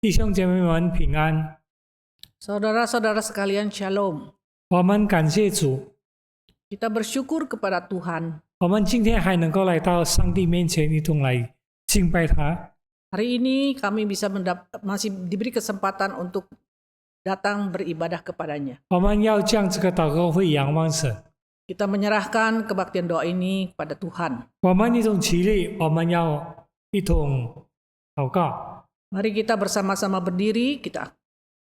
弟兄姐妹们平安。 Saudara-saudara sekalian, Shalom. 我们感谢主， Kita bersyukur kepada Tuhan. 我们今天还能够来到上帝面前，一同来敬拜他。 Hari ini kami masih diberi kesempatan untuk datang beribadah kepadanya. 我们要将这个祷告会仰望神， Kita menyerahkan kebaktian doa ini kepada Tuhan. 我们一同起立，我们要一同祷告。 Mari kita bersama-sama berdiri,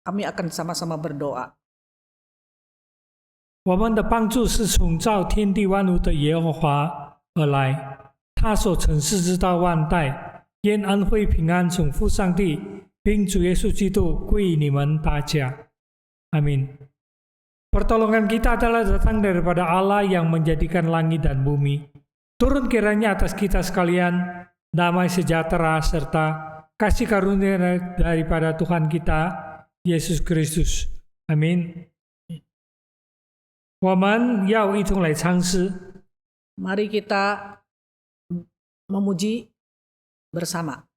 kami akan sama-sama berdoa. 我们的帮助是从造天地万物的耶和华而来，他所承事之道万代，愿恩惠平安从父上帝并主耶稣基督归于你们大家。阿明。 Pertolongan kita adalah datang daripada Allah yang menjadikan langit dan bumi. Turun kiranya atas kita sekalian damai sejahtera serta kasih karunia daripada Tuhan kita Yesus Kristus. Amin. 我们要一同来唱诗。 Mari kita memuji bersama.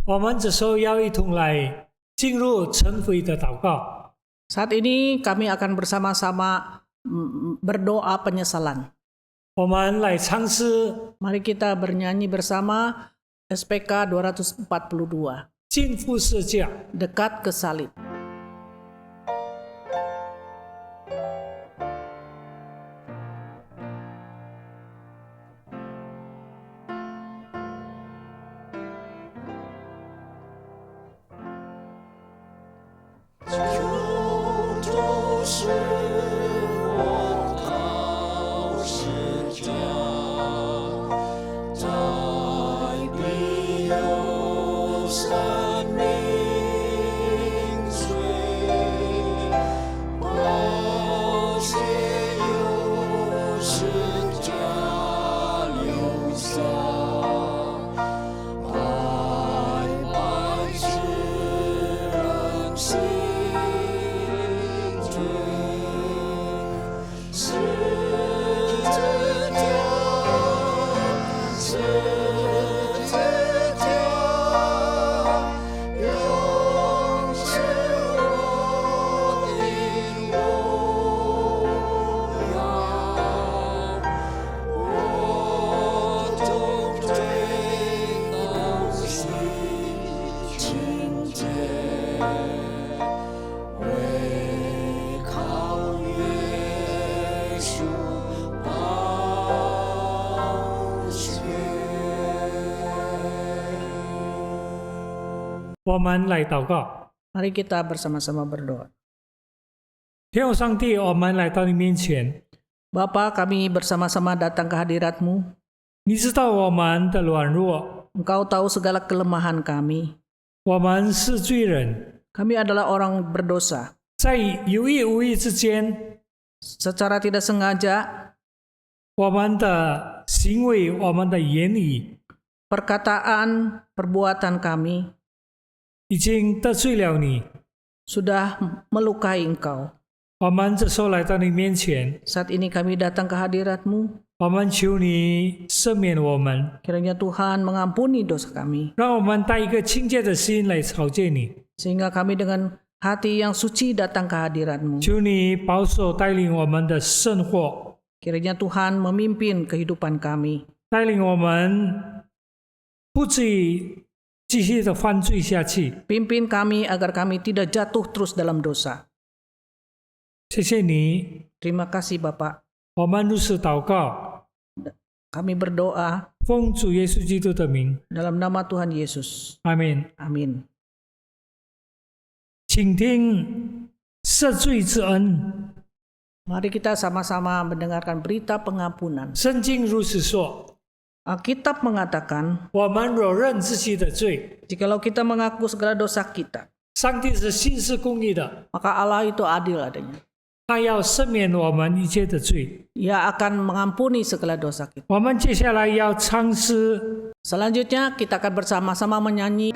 我们这时候要一同来进入晨悔的祷告。 Saat ini kami akan bersama-sama berdoa penyesalan. 我们来唱诗 Mari kita bernyanyi bersama SPK 242, 尽付世界。 Dekat ke Salib.我们来祷告。 Mari kita bersama-sama berdoa. 天父上帝，我们来到你面前， Bapa, kami bersama-sama datang ke hadirat-Mu. 你知道我们的软弱， Engkau tahu segala kelemahan kami. 我们是罪人， Kami adalah orang berdosa. 在有意无意之间， Secara tidak sengaja, 我们的行为、我们的言语， perkataan, perbuatan kami 已经得罪了你， sudah melukai engkau. 我们这时候来到你面前， Saat ini kami datang ke hadirat-Mu. 我们求你赦免我们， Kiranya Tuhan mengampuni dosa kami, 让我们带一个清洁的心来朝见你。 sehingga kami dengan hati yang suci datang ke hadirat-Mu. 求你保守带领我们的生活， Kiranya Tuhan memimpin kehidupan kami, 带领我们不至于继续的犯罪下去。 pimpin kami agar kami tidak jatuh terus dalam dosa. 谢谢你， Terima kasih Bapak. 我们如此祷告， Kami berdoa 奉主耶稣基督的名， dalam nama Tuhan Yesus. 阿门。 Amin. 请听赦罪之恩。 Mari kita sama-sama mendengarkan berita pengampunan. 圣经如此说： Alkitab mengatakan, 我们若认自己的罪， jikalau kita mengaku segala dosa kita, 上帝是信是公义的， maka Allah itu adil adanya. 他要赦免我们一切的罪。 Ia akan mengampuni segala dosa kita. 我们接下来要唱诗。 Selanjutnya kita akan bersama-sama menyanyi.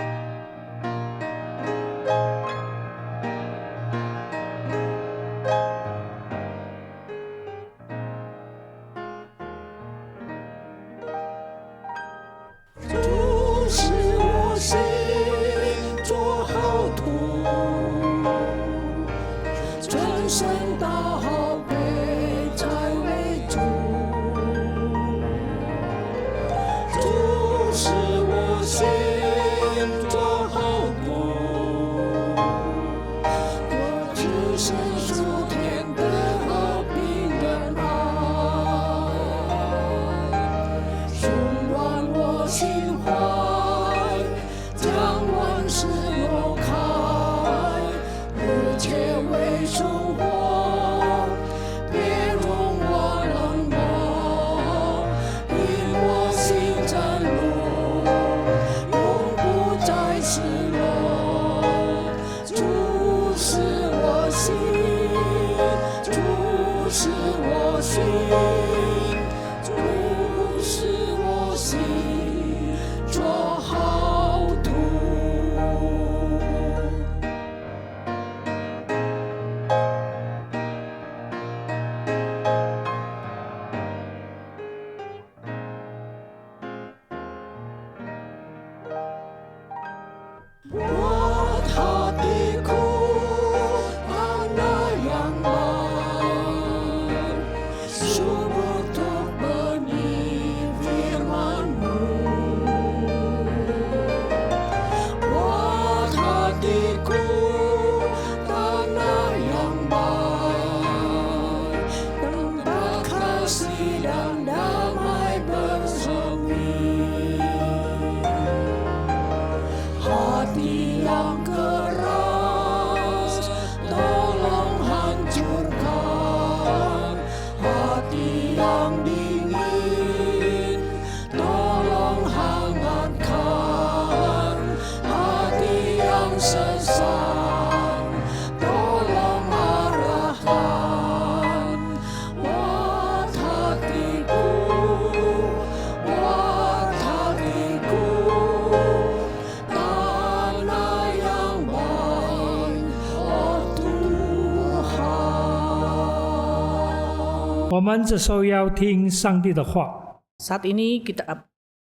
我们这时候要听上帝的话。 Saat ini kita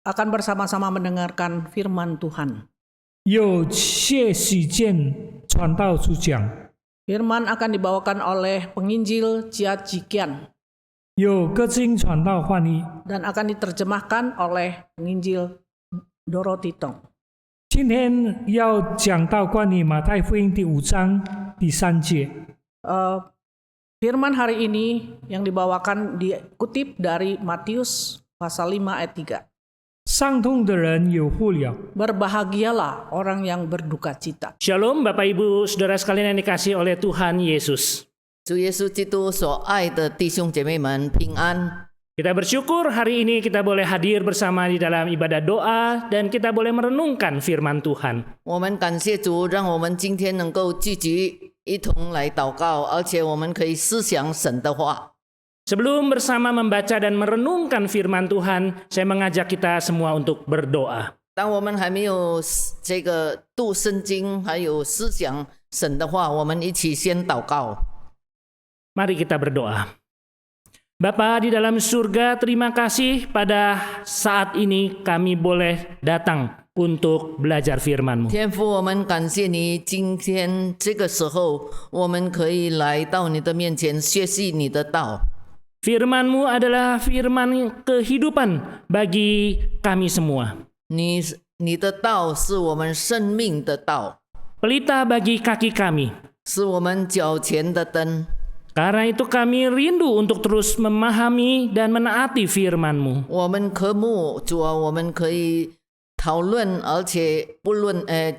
akan bersama-sama mendengarkan firman Tuhan. 有谢喜健传道主讲， Firman akan dibawakan oleh penginjil Chia Jikian 有各经传道翻译。 dan akan diterjemahkan oleh penginjil Dorothy Tong. 今天要讲到关于马太福音第5章第3节。 Firman hari ini yang dibawakan dikutip dari Matius pasal 5 ayat 3. 伤痛的人有福了。 Berbahagialah orang yang berduka cita. Shalom Bapak Ibu Saudara sekalian yang dikasihi oleh Tuhan Yesus. 主耶稣基督所爱的弟兄姐妹们平安。 Kita bersyukur hari ini kita boleh hadir bersama di dalam ibadah doa dan kita boleh merenungkan firman Tuhan. 我们感谢主，让我们今天能够聚集一同来祷告，而且我们可以思想神的话。 Sebelum bersama membaca dan merenungkan firman Tuhan, saya mengajak kita semua untuk berdoa. 当我们还没有这个读圣经，还有思想神的话，我们一起先祷告。 Mari kita berdoa. Bapa di dalam surga, terima kasih pada saat ini kami boleh datang untuk belajar firman-Mu. 天父，我们感谢你，今天这个时候，我们可以来到你的面前学习你的道。 Firman-Mu adalah firman kehidupan bagi kami semua. 你的道是我们生命的道， Pelita bagi kaki kami. 是我们脚前的灯。 Karena itu kami rindu untuk terus memahami dan menaati firman-Mu. 我们渴慕主啊，我们可以讨论，而且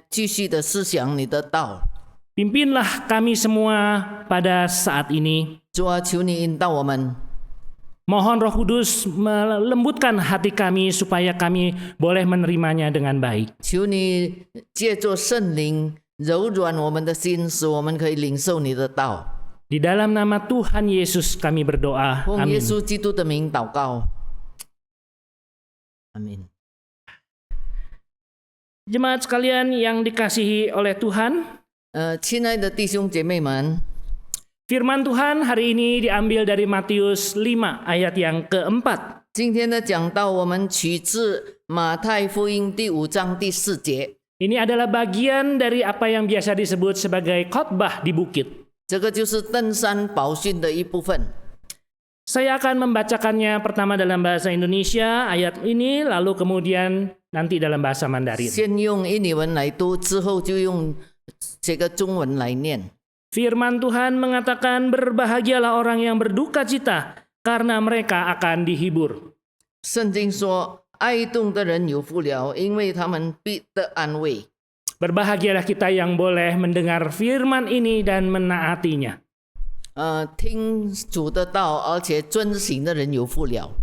继续的思想你的道。 Pimpinlah kami semua pada saat ini. 主啊，求你引导我们。 Mohon Roh Kudus melembutkan hati kami supaya kami boleh menerimanya dengan baik. 求你借着圣灵柔软我们的心，使我们可以领受你的道。 Di dalam nama Tuhan Yesus kami berdoa. 奉耶 Amin. 稣基督的名祷告。阿门。 Jemaat sekalian yang dikasihi oleh Tuhan, 亲爱的弟兄姐妹们， firman Tuhan hari ini diambil dari Matius 5 ayat yang keempat. 今天的讲道我们取自马太福音第5章第4节。 Ini adalah bagian dari apa yang biasa disebut sebagai khotbah di bukit. 这个就是登山宝训的一部分。 Saya akan membacakannya pertama dalam bahasa Indonesia ayat ini, lalu kemudian nanti dalam bahasa Mandarin. 先用印尼文来读，之后就用这个中文来念。 Firman Tuhan mengatakan, berbahagialah orang yang berduka cita karena mereka akan dihibur. 圣经说，哀痛的人有福了，因为他们必得安慰。 Berbahagialah kita yang boleh mendengar firman ini dan menaatinya. 听主的道，而且遵行的人有福了。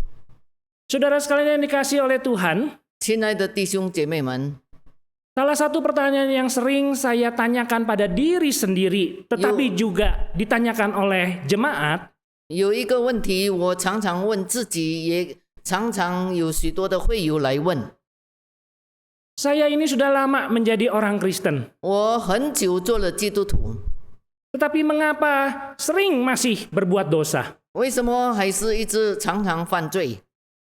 Saudara sekalian yang dikasihi oleh Tuhan, 亲爱的弟兄姐妹们， salah satu pertanyaan yang sering saya tanyakan pada diri sendiri, tetapi juga ditanyakan oleh jemaat, 有一个问题，我常常问自己，也常常有许多的会友来问。 saya ini sudah lama menjadi orang Kristen, 我很久做了基督徒， tetapi mengapa sering masih berbuat dosa? 为什么还是一直常常犯罪？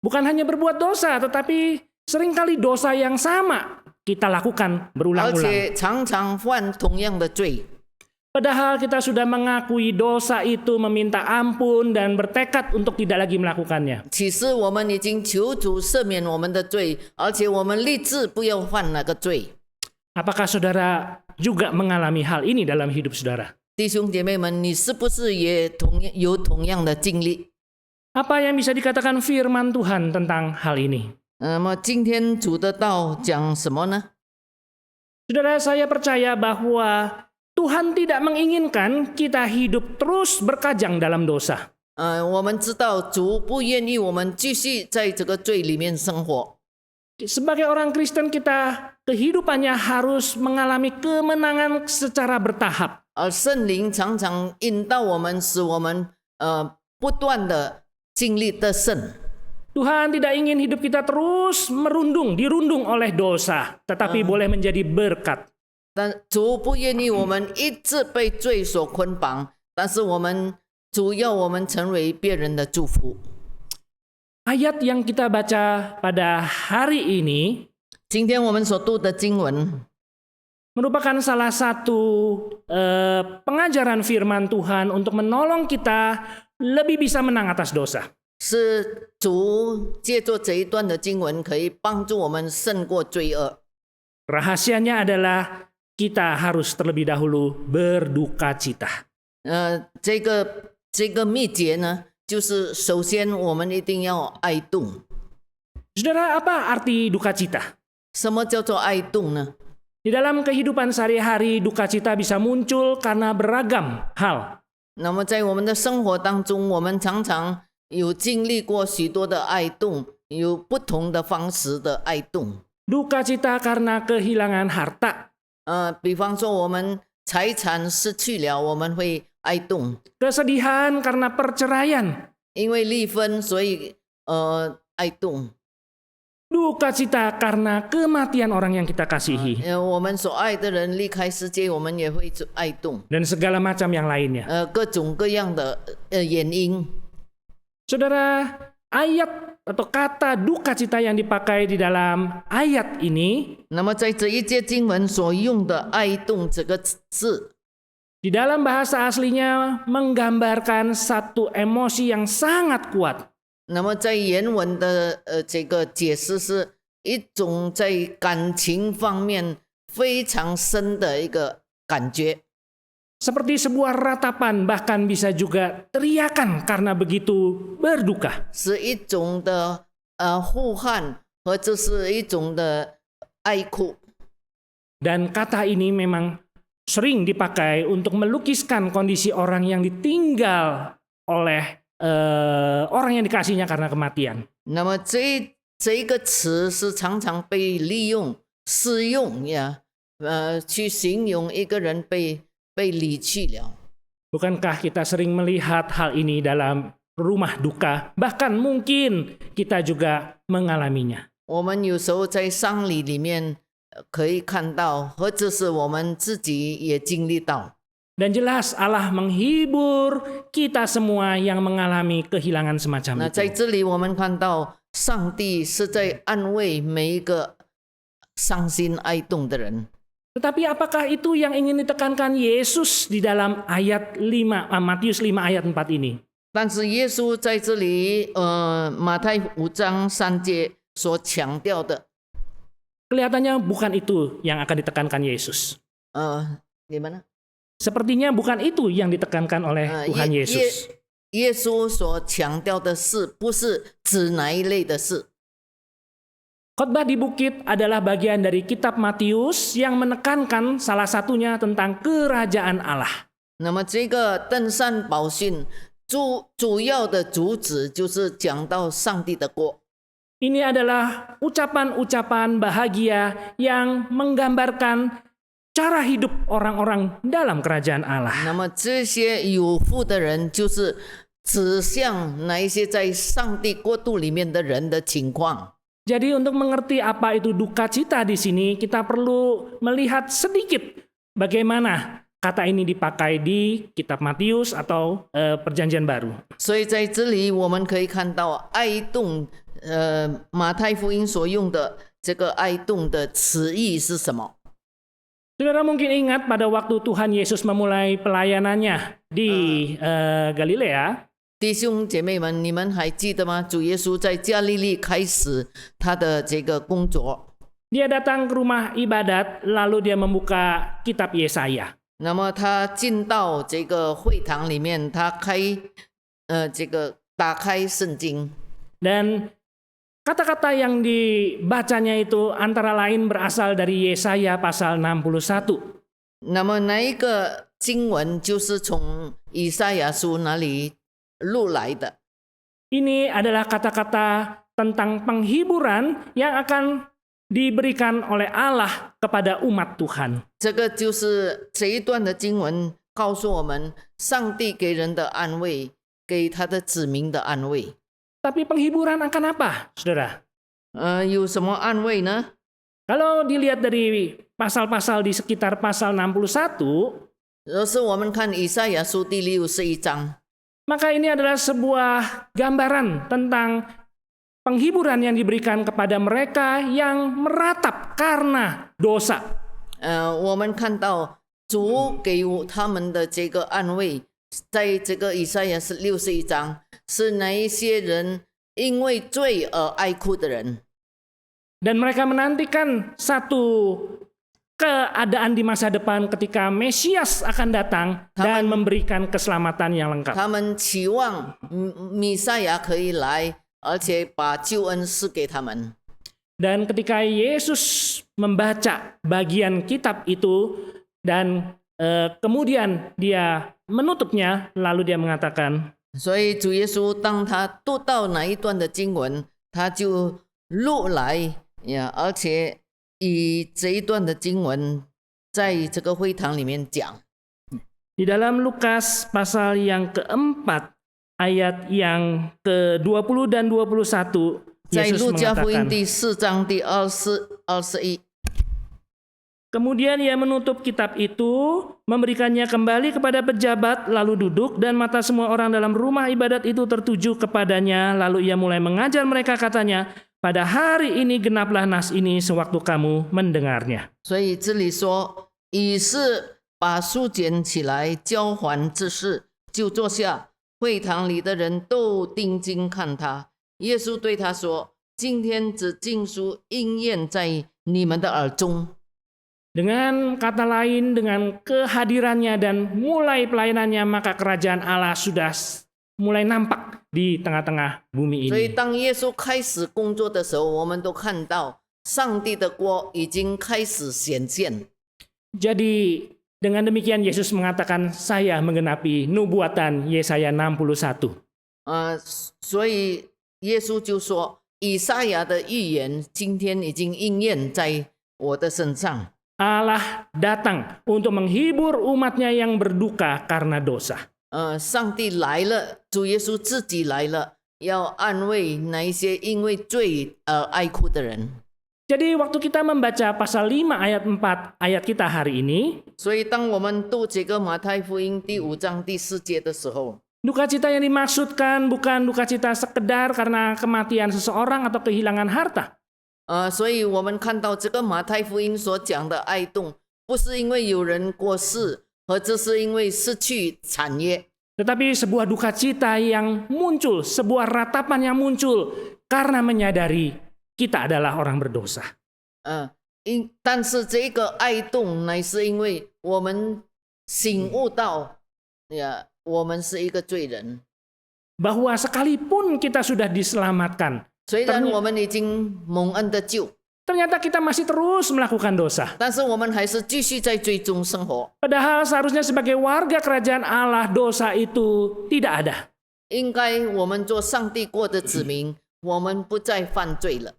Bukan hanya berbuat dosa, tetapi seringkali dosa yang sama kita lakukan 而 berulang-ulang. 且常常犯同样的罪。 Padahal kita sudah mengakui dosa itu, meminta ampun dan bertekad untuk tidak lagi melakukannya. 其实我们已经求主赦免我们的罪，而且我们立志不要犯那个罪。 Apakah saudara juga mengalami hal ini dalam hidup saudara? 弟兄姐妹们，你是不是也有同样的经历？ Apa yang bisa dikatakan firman Tuhan tentang hal ini? 那么今天主的道讲什么呢？ Saudara, saya percaya bahwa Tuhan tidak menginginkan kita hidup terus berkajang dalam dosa. 我们知道主不愿意我们继续在这个罪里面生活。 Sebagai orang Kristen, kita kehidupannya harus mengalami kemenangan secara bertahap. 而圣灵常常引导我们，使我们不断的经历得胜。 Tuhan tidak ingin hidup kita terus dirundung oleh dosa, tetapi boleh menjadi berkat. 但主不愿意我们一直被罪所捆绑，但是主要我们成为别人的祝福。 Ayat yang kita baca pada hari ini 今天我们所读的经文 merupakan salah satu pengajaran firman Tuhan untuk menolong kita lebih bisa menang atas dosa. 是主借着这一段的经文，可以帮助我们胜过罪恶。 Rahasianya adalah kita harus terlebih dahulu berduka cita. 这个秘诀呢，就是首先我们一定要哀痛。 Saudara, apa arti duka cita? 什么叫做哀痛呢？ Di dalam kehidupan sehari-hari, duka cita bisa muncul karena beragam hal. 那么在我们的生活当中，我们常常有经历过许多的哀痛，有不同的方式的哀痛。 Duka cita karena kehilangan harta. 比方说我们财产失去了，我们会哀痛； Kesedihan karena perceraian. 因为离婚，所以哀痛； duka cita karena kematian orang yang kita kasihi, 我们所爱的人离开世界，我们也会哀痛， dan segala macam yang lainnya. 各种各样的原因。 Saudara, ayat atau kata duka cita yang dipakai di dalam ayat ini 那么在这一节经文所用的哀痛这个字， di dalam bahasa aslinya menggambarkan satu emosi yang sangat kuat. 那么在原文的这个解释是一种在感情方面非常深的一个感觉， Seperti sebuah ratapan, bahkan bisa juga teriakan karena begitu berduka. 是一种的呼喊，或者是一种的哀哭。 Dan kata ini memang sering dipakai untuk melukiskan kondisi orang yang ditinggal oleh orang yang dikasihnya karena kematian. 那么这个词是常常被利用、适用呀，去形容一个人被离去了。 Bukankah kita sering melihat hal ini dalam rumah duka? Bahkan mungkin kita juga mengalaminya. 我们有时候在丧礼里面可以看到，或者是我们自己也经历到。 Dan jelas Allah menghibur kita semua yang mengalami kehilangan 那 semacam 在 itu. 这里我们看到，上帝是在安慰每一个伤心哀痛的人。 Tetapi apakah itu yang ingin ditekankan Yesus di dalam ayat 5, Matius 5 ayat 4 ini? 但是耶稣在这里，马太5章3节所强调的， Kelihatannya bukan itu yang akan ditekankan Yesus. 你们呢？ Sepertinya bukan itu yang ditekankan oleh Tuhan Yesus. 耶稣所强调的事，不是指哪一类的事。 Khotbah di Bukit adalah bagian dari kitab Matius yang menekankan salah satunya tentang kerajaan Allah. 那么这个登山宝训主要的主旨就是讲到上帝的国。 Ini adalah ucapan-ucapan bahagia yang menggambarkan cara hidup orang-orang dalam kerajaan Allah. 那么这些有福的人，就是指向那一些在上帝国度里面的人的情况。 Jadi untuk mengerti apa itu duka cita di sini, kita perlu melihat sedikit bagaimana kata ini dipakai di kitab Matius atau Perjanjian Baru. 所以在这里我们可以看到哀痛，马太福音所用的这个哀痛的词义是什么？ Saudara mungkin ingat pada waktu Tuhan Yesus memulai pelayanannya di Galilea. 弟兄姐妹们，你们还记得吗？主耶稣在加利利开始他的这个工作。 Dia datang ke rumah ibadat, lalu dia membuka kitab Yesaya. 那么他进到这个会堂里面，他打开圣经。 Dan kata-kata yang dibacanya itu antara lain berasal dari Yesaya pasal 61. 那么那一个经文就是从以赛亚书那里录来的。 Ini adalah kata-kata tentang penghiburan yang akan diberikan oleh Allah kepada umat Tuhan. 这个就是这一段的经文告诉我们，上帝给人的安慰，给他的子民的安慰。 Tapi penghiburan akan apa, saudara? 有什么安慰呢？ Kalau dilihat dari pasal-pasal di sekitar pasal 61, 若是我们看以赛亚书第61章， maka ini adalah sebuah gambaran tentang penghiburan yang diberikan kepada mereka yang meratap karena dosa. 我们看到主给他们的这个安慰，在这个以赛亚是61章，是那一些人因为罪而哀哭的人。 Dan mereka menantikan satu keadaan di masa depan ketika Mesias akan datang dan memberikan keselamatan yang lengkap. 他们期望弥赛亚可以来，而且把救恩赐给他们。 Dan ketika Yesus membaca bagian kitab itu dan kemudian dia menutupnya, lalu dia mengatakan, 所以主耶稣当他读到哪一段的经文，他就录来呀，而且以这一段的经文在这个会堂里面讲。 di dalam Lukas pasal yang keempat ayat yang ke-20 dan 21, 在 Yesus 路加福音 mengatakan, 第4章第21。 kemudian ia menutup kitab itu, memberikannya kembali kepada pejabat, lalu duduk, dan mata semua orang dalam rumah ibadat itu tertuju kepadanya. Lalu ia mulai mengajar mereka, katanya, pada hari ini genaplah nas ini sewaktu kamu mendengarnya. 所以这里说，以是把书卷起来，交还这事，就坐下。会堂里的人都定睛看他。耶稣对他说：“今天这经书应验在你们的耳中。” Dengan kata lain, dengan kehadirannya dan mulai pelayanannya, maka kerajaan Allah sudah mulai nampak di tengah-tengah bumi 所以 ini. 当耶稣开始工作的时候，我们都看到上帝的国已经开始显现。 Jadi dengan demikian Yesus mengatakan, saya menggenapi nubuatan Yesaya 61. 所以耶稣就说，以赛亚的预言今天已经应验在我的身上。 Allah datang untuk menghibur umatnya yang berduka karena dosa. 上帝来了，主耶稣自己来了，要安慰那一些因为罪而哀哭的人。 Jadi waktu kita membaca pasal 5 ayat 4 ayat kita hari ini, 所以当我们读这个马太福音第5章第4节的时候， duka cita yang dimaksudkan bukan duka cita sekedar karena kematian seseorang atau kehilangan harta. 所以我们看到这个马太福音所讲的哀痛，不是因为有人过世，或者是因为失去产业， Tetapi sebuah duka cita yang muncul, sebuah ratapan yang muncul karena menyadari kita adalah orang berdosa. 但是这个哀痛乃是因为我们醒悟到，我们是一个罪人。 Bahwa sekalipun kita sudah diselamatkan, 虽然我们已经蒙恩的救， ternyata kita masih terus melakukan dosa. 但是我们还是继续在罪中生活。 Padahal seharusnya sebagai warga kerajaan Allah, dosa itu tidak ada. 应该我们做上帝国的子民，我们不再犯罪了。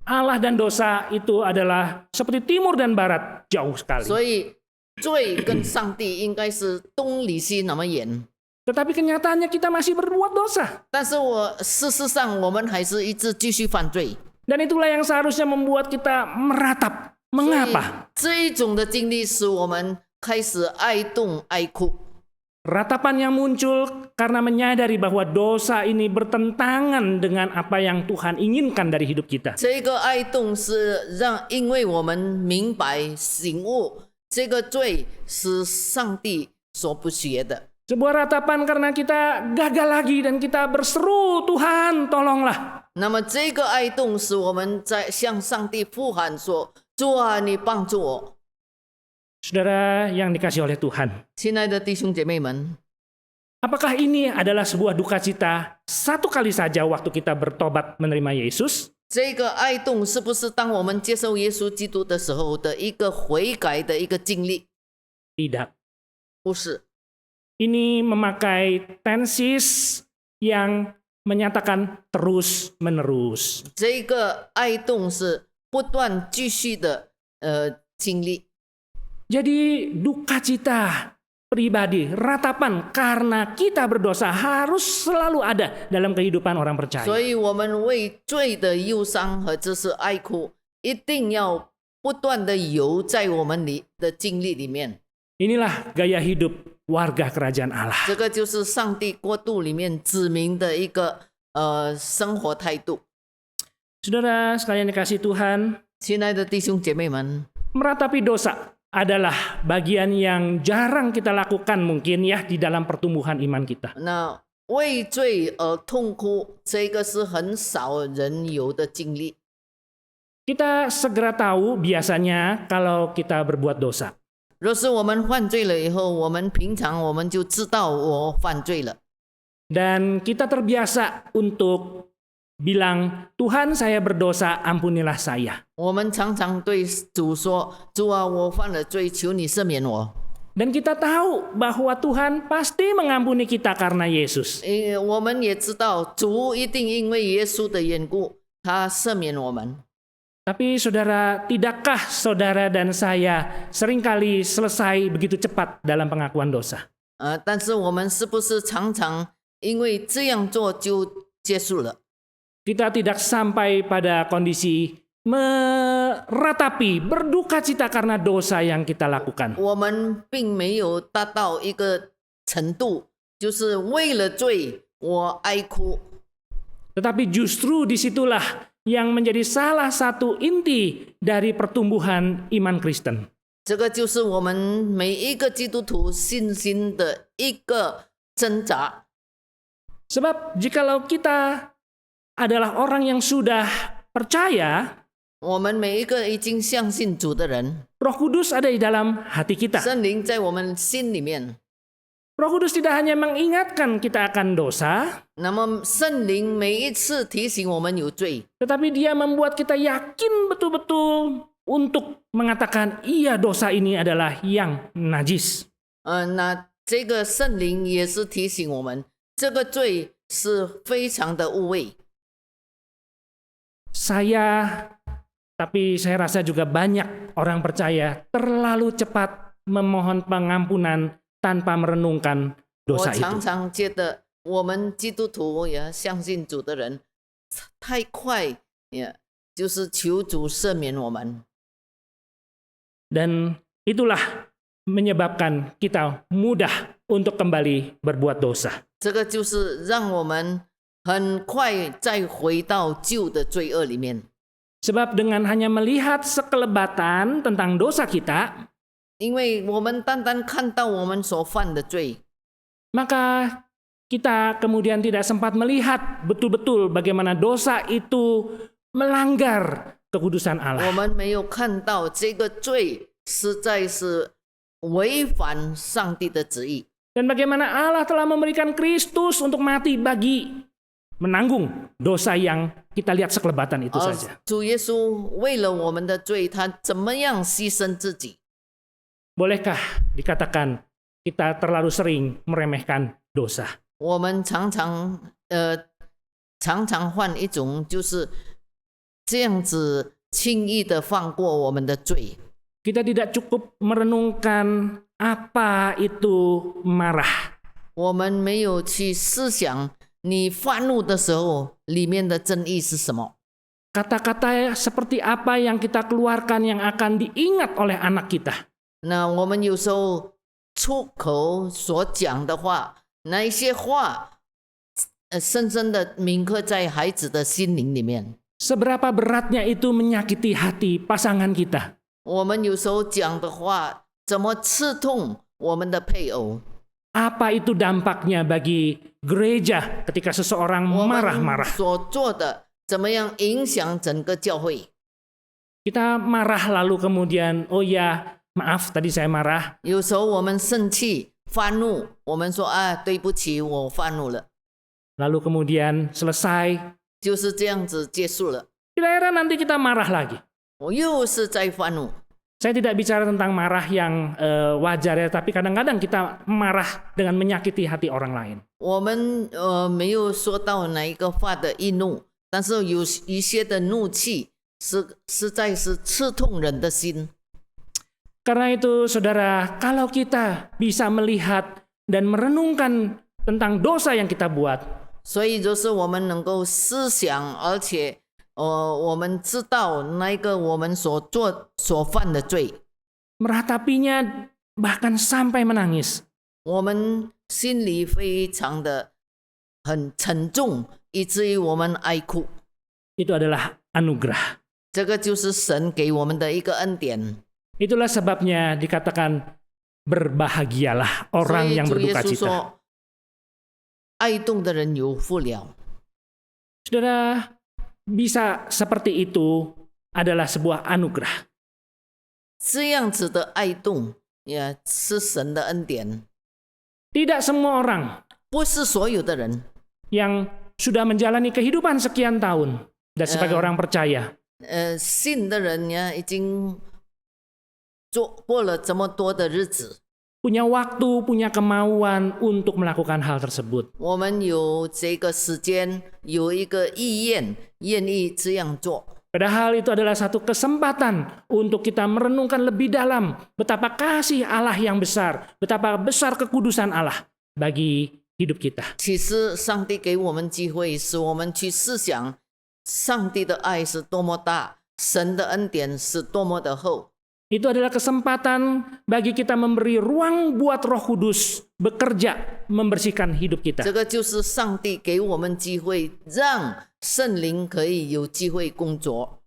Allah dan dosa itu adalah seperti timur dan barat, jauh sekali. 所以罪跟上帝应该是东离西那么远。 Tetapi kenyataannya kita masih berbuat dosa. 但是事实上我们还是一直继续犯罪。 Dan itulah yang seharusnya membuat kita meratap. Mengapa? 这一种的经历使我们开始哀痛哀哭。 Ratapan yang muncul karena menyadari bahwa dosa ini bertentangan dengan apa yang Tuhan inginkan dari hidup kita. 这个哀痛是因为我们明白醒悟，这个罪是上帝所不学的。 Sebuah ratapan karena kita gagal lagi dan kita berseru, Tuhan tolonglah. 那么这个哀痛使我们在向上帝呼喊说：“主啊，你帮助我。” Saudara yang dikasih oleh Tuhan, 亲爱的弟兄姐妹们， apakah ini adalah sebuah duka cita satu kali saja waktu kita bertobat menerima Yesus? 这个哀痛是不是当我们接受耶稣基督的时候的一个悔改的一个经历？ Tidak. 不是， Ini memakai tensis yang menyatakan terus menerus. 这个哀痛是不断继续的经历。 Jadi duka cita pribadi, ratapan karena kita berdosa harus selalu ada dalam kehidupan orang 所 percaya. 以我们为罪的忧伤和这是哀哭，一定要不断的游在我们的经历里面。 Inilah gaya hidup warga kerajaan Allah. 这个就是上帝国度里面子民的一个生活态度。 Saudara sekalian dikasih Tuhan, 亲爱的弟兄姐妹们， meratapi dosa adalah bagian yang jarang kita lakukan mungkin ya di dalam pertumbuhan iman kita. 那为罪而痛哭，这个是很少人有的经历。 Kita segera tahu biasanya kalau kita berbuat dosa. 若是我们犯罪了以后，我们平常我们就知道我犯罪了。 Dan kita terbiasa untuk bilang, Tuhan saya berdosa, ampunilah saya. 我们常常对主说：“主啊，我犯了罪，求你赦免我。” Dan kita tahu bahwa Tuhan pasti mengampuni kita karena Yesus. 我们也知道主一定因为耶稣的缘故，他赦免我们。 Tapi saudara, tidakkah saudara dan saya seringkali selesai begitu cepat dalam pengakuan dosa? 但是我们是不是常常因为这样做就结束了？ kita tidak sampai pada kondisi meratapi, berduka cita karena dosa yang kita lakukan. 我们并没有达到一个程度，就是为了罪我哀哭。 Tetapi justru disitulah yang menjadi salah satu inti dari pertumbuhan iman Kristen. 这个就是我们每一个基督徒信心的一个挣扎。 Sebab jikalau kita adalah orang yang sudah percaya, 我们每一个已经相信主的人， Roh Kudus ada di dalam hati kita. 圣灵在我们心里面。 Roh Kudus tidak hanya mengingatkan kita akan dosa, 那么圣灵每一次提醒我们有罪， tetapi dia membuat kita yakin betul-betul untuk mengatakan, iya dosa ini adalah yang najis. 那这个圣灵也是提醒我们，这个罪是非常的污秽。 Tapi saya rasa juga banyak orang percaya terlalu cepat memohon pengampunan tanpa merenungkan 我 dosa 常 itu. 常觉得，我们基督徒也相信主的人，太快也就是求主赦免我们。 Dan itulah menyebabkan kita mudah untuk kembali berbuat dosa. 这个就是让我们很快再回到旧的罪恶里面。 Sebab dengan hanya melihat sekelebatan tentang dosa kita, 因为我们单单看到我们所犯的罪， maka kita kemudian tidak sempat melihat betul-betul bagaimana dosa itu melanggar kekudusan 我 Allah. 们没有看到这个罪实在是违反上帝的旨意。 Dan bagaimana Allah telah memberikan Kristus untuk mati bagi menanggung dosa yang kita lihat sekelebatan itu 而 saja. 主耶稣为了我们的罪，他怎么样牺牲自己？ Bolehkah dikatakan kita terlalu sering meremehkan dosa? 我们常常犯一种就是这样子轻易的放过我们的罪。 Kita tidak cukup merenungkan apa itu marah. 我们没有去思想你发怒的时候里面的真意是什么。 Kata-kata seperti apa yang kita keluarkan yang akan diingat oleh anak kita. 那我们有时候出口所讲的话，那一些话，深深的铭刻在孩子的心灵里面。 Seberapa beratnya itu menyakiti hati pasangan kita. 我们有时候讲的话，怎么刺痛我们的配偶？ Apa itu dampaknya bagi gereja ketika seseorang 我们 marah-marah? 所做的怎么样影响整个教会？ Kita marah lalu kemudian, oh ya maaf tadi saya marah. 有时候我们生气、发怒，我们说啊，对不起，我发怒了， Lalu kemudian selesai. 就是这样子结束了。 Tidak heran nanti kita marah lagi. 我又是在发怒。 Saya tidak bicara tentang marah yang wajar ya, tapi kadang-kadang kita marah dengan menyakiti hati orang lain. 我们没有说到哪一个发的易怒，但是有一些的怒气实在是刺痛人的心。 Karena itu saudara, kalau kita bisa melihat dan merenungkan tentang dosa yang kita buat, 所以就是我们能够思想，而且我们知道那一个我们所犯的罪， meratapinya bahkan sampai menangis. 我们心里非常的很沉重，以至于我们哀哭。 Itu adalah anugerah. 这个就是神给我们的一个恩典。 Itulah sebabnya dikatakan berbahagialah 所 orang 以 yang 主耶 berduka 稣 cita. 说，哀痛的人有福了。 Saudara, bisa seperti itu adalah sebuah anugerah. 这样子的哀痛也是神的恩典， Tidak semua orang 不是所有的人。 yang sudah menjalani kehidupan sekian tahun dan sebagai orang percaya 信的人呀，已经过了这么多的日子， punya waktu, punya kemauan untuk melakukan hal tersebut. 我们有这个时间，有一个意愿，愿意这样做。 Padahal itu adalah satu kesempatan untuk kita merenungkan lebih dalam betapa kasih Allah yang besar, betapa besar kekudusan Allah bagi hidup kita. 其实上帝给我们机会，使我们去思想上帝的爱是多么大，神的恩典是多么的厚。 Itu adalah kesempatan bagi kita memberi ruang buat Roh Kudus bekerja membersihkan hidup 这 kita. 个就是上帝给我们机会，让圣灵可以有机会工作。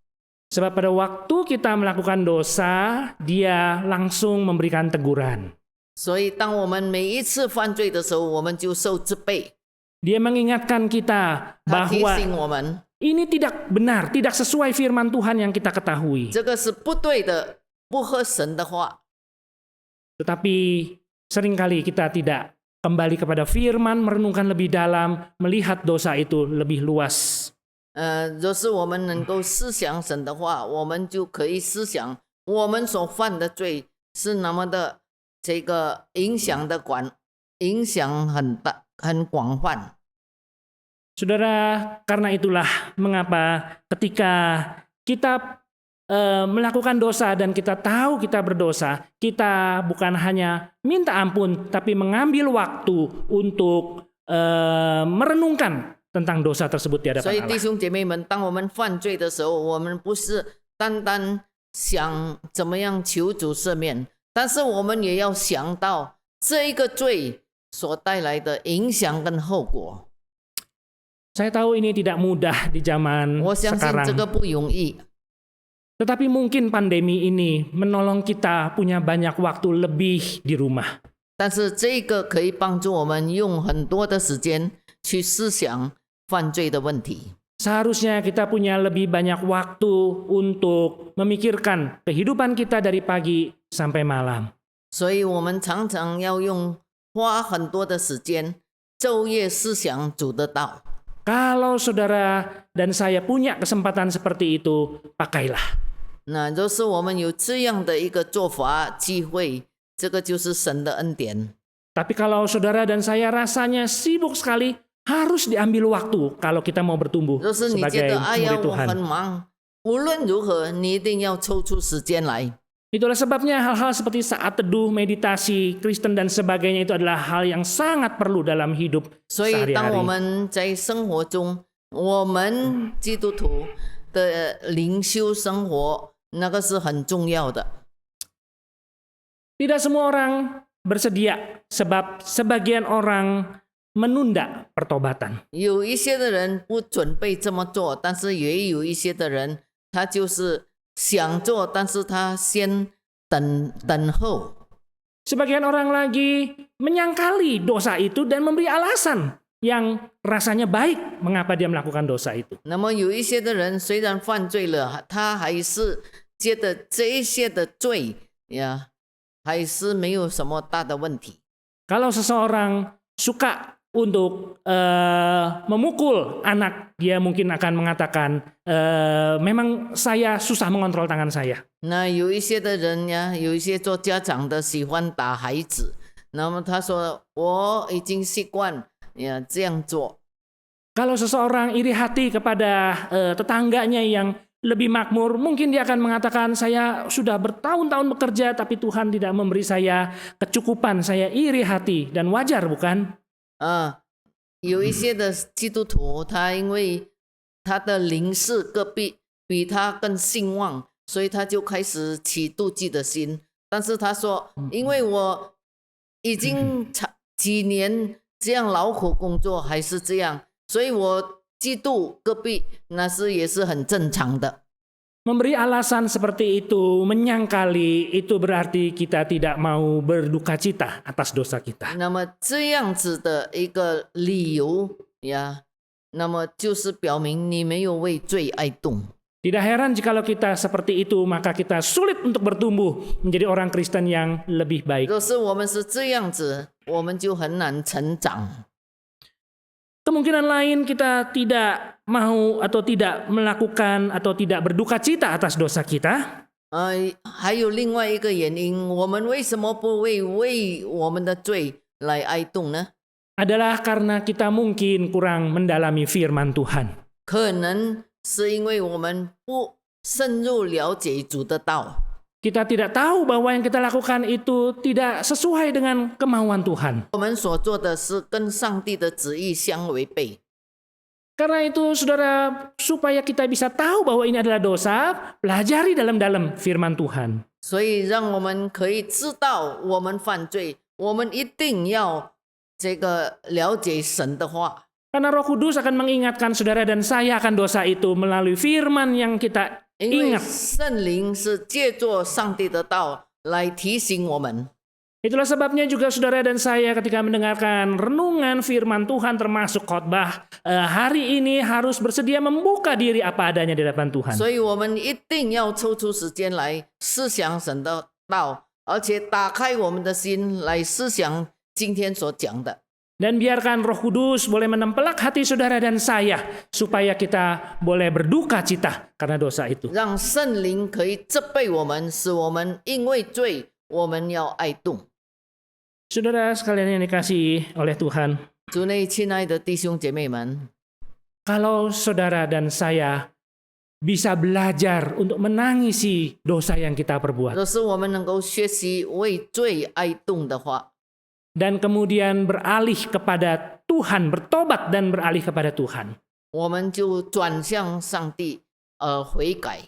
Sebab pada waktu kita melakukan dosa, dia langsung memberikan teguran. 所以，当我们每一次犯罪的时候，我们就受责备。 Dia mengingatkan kita 他提 bahwa 醒我们， ini tidak benar, tidak sesuai firman Tuhan yang kita ketahui. 这个是不对的，不合神的话。 Tetapi seringkali kita tidak kembali kepada firman, merenungkan lebih dalam, melihat dosa itu lebih luas. 若是我们能够思想神的话，我们就可以思想我们所犯的罪是那么的这个影响很大很广泛。 Saudara, karena itulah mengapa ketika kita melakukan dosa dan kita tahu kita berdosa, kita bukan hanya minta ampun, tapi mengambil waktu untuk merenungkan tentang dosa tersebut di 所 hadapan 以弟 Allah. 兄姐妹们，当我们犯罪的时候，我们不是单单想怎么样求主赦免，但是我们也要想到这一个罪所带来的影响跟后果。 Saya tahu ini tidak mudah di zaman 我相信这个 sekarang. 不容易， Tetapi mungkin pandemi ini menolong kita punya banyak waktu lebih di rumah. 但是这个可以帮助我们用很多的时间去思想犯罪的问题。 Seharusnya kita punya lebih banyak waktu untuk memikirkan kehidupan kita dari pagi sampai malam. 所以我们常常要花很多的时间，昼夜思想主的道。 Kalau saudara dan saya punya kesempatan seperti itu, pakailah. 那若是我们有这样的一个做法机会，这个就是神的恩典。 Tapi kalau saudara dan saya rasanya sibuk sekali, harus diambil waktu kalau kita mau bertumbuh 若是你觉 sebagai 得哎呀 murid 我很 Tuhan. 忙，无论如何你一定要抽出时间来。 Itulah sebabnya hal-hal seperti saat teduh, meditasi, Kristen dan sebagainya itu adalah hal yang sangat perlu dalam hidup 所以当我 sehari-hari. 们在生活中，我们基督徒的灵修生活，那个是很重要的。 Tidak semua orang bersedia sebab sebagian orang menunda pertobatan. 有一些的人不准备这么做，但是也有一些的人，他就是想做，但是他先等候。 Sebagian orang lagi menyangkali dosa itu dan memberi alasan yang rasanya baik mengapa dia melakukan dosa itu. 那么有一些的人虽然犯罪了，他还是觉得这一些的罪呀，还是没有什么大的问题。 Kalau seseorang suka untuk memukul anak, dia mungkin akan mengatakan, memang saya susah mengontrol tangan saya. 那有一些的人呀，有一些做家长的喜欢打孩子，那么他说我已经习惯呀这样做。 Kalau seseorang iri hati kepada tetangganya yang lebih makmur, mungkin dia akan mengatakan, saya sudah bertahun-tahun bekerja tapi Tuhan tidak memberi saya kecukupan, saya iri hati, dan wajar bukan? 有一些的基督徒，他因为他的邻舍隔壁比他更兴旺，所以他就开始起妒忌的心。但是他说，因为我已经几年这样劳苦工作，还是这样，所以我嫉妒隔壁，那是也是很正常的。 Memberi alasan seperti itu, menyangkali, itu berarti kita tidak mau berduka cita atas dosa kita. 那么这样子的一个理由呀，那么就是表明你没有为罪哀痛。 Tidak heran jikalau kita seperti itu, maka kita sulit untuk bertumbuh menjadi orang Kristen yang lebih baik. 若是我们是这样子，我们就很难成长。 Kemungkinan lain kita tidak mau atau tidak melakukan atau tidak berduka cita atas dosa kita. 还有另外一个原因，我们为什么不为我们的罪来哀痛呢？ Adalah karena kita mungkin kurang mendalami firman Tuhan. 可能是因为我们不深入了解主的道。 Kita tidak tahu bahwa yang kita lakukan itu tidak sesuai dengan kemauan Tuhan. 我们所做的是跟上帝的旨意相违背。Karena itu saudara, supaya kita bisa tahu bahwa ini adalah dosa, pelajari dalam-dalam firman Tuhan. 所以让我们可以知道我们犯罪，我们一定要这个了解神的话。 Karena Roh Kudus akan mengingatkan saudara dan saya akan dosa itu melalui firman yang kita 因为 ingat. 圣灵是借着上帝的道来提醒我们。 Itulah sebabnya juga saudara dan saya ketika mendengarkan renungan firman Tuhan termasuk khotbah hari ini harus bersedia membuka diri apa adanya di hadapan Tuhan. 所以我们一定要抽出时间来思想神的道，而且打开我们的心来思想今天所讲的。 Dan biarkan Roh Kudus boleh menempelak hati saudara dan saya supaya kita boleh berduka cita karena dosa itu. 让圣灵可以责备我们，使我们因为罪，我们要哀痛。 Saudara sekalian yang dikasihi oleh Tuhan, 主内亲爱的弟兄姐妹们， kalau saudara dan saya bisa belajar untuk menangisi dosa yang kita perbuat 若是我们能够学习为罪哀痛的话， dan kemudian beralih kepada Tuhan, bertobat dan beralih kepada Tuhan, 我们就转向上帝悔改。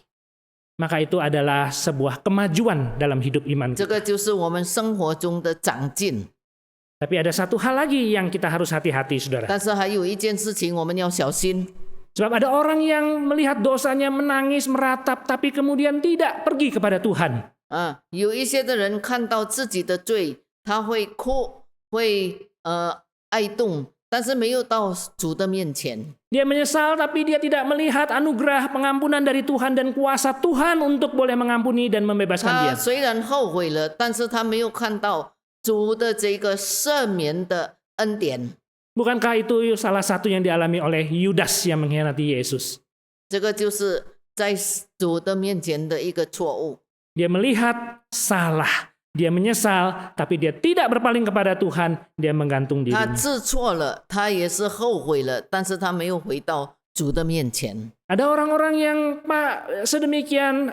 maka itu adalah sebuah kemajuan dalam hidup iman 这 kita. 个就是我们生活中的长进。 Tapi ada satu hal lagi yang kita harus hati-hati, saudara. 但是还有一件事情我们要小心， Sebab ada orang yang melihat dosanya menangis, meratap, tapi kemudian tidak pergi kepada Tuhan. 有一些的人看到自己的罪，他会哭，会哀痛，但是没有到主的面前。 Dia menyesal tapi dia tidak melihat anugerah pengampunan dari Tuhan dan kuasa Tuhan untuk boleh mengampuni dan membebaskan 他 dia. 虽然后悔了，但是他没有看到主的这个赦免的恩典。 Bukankah itu salah satu yang dialami oleh Yudas yang mengkhianati Yesus? 这个就是在主的面前的一个错误。 Dia melihat salah, dia menyesal, tapi dia tidak berpaling kepada Tuhan, dia menggantung 他 dirinya. 知错了，他也是后悔了，但是他没有回到主的面前。 Ada orang-orang yang sedemikian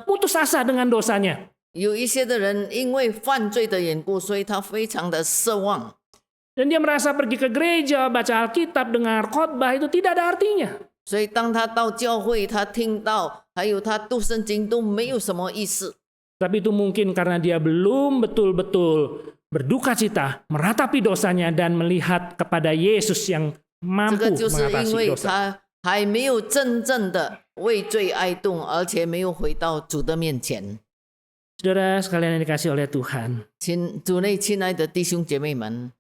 putus asa dengan dosanya. 有一些的人因为犯罪的缘故，所以他非常的失望。 Dan dia merasa pergi ke gereja, baca Alkitab, dengar khotbah itu tidak ada artinya. 所以当他到教会，他听到还有他读圣经都没有什么意思。 Tapi itu mungkin karena dia belum betul-betul berduka cita, meratapi dosanya dan melihat kepada Yesus yang 这 mampu 个就是因 mengatasi 为 dosa. 他还没有真正的为罪哀痛，而且没有回到主的面前。 Saudara sekalian yang dikasih oleh Tuhan, 主内亲爱的弟兄姐妹们，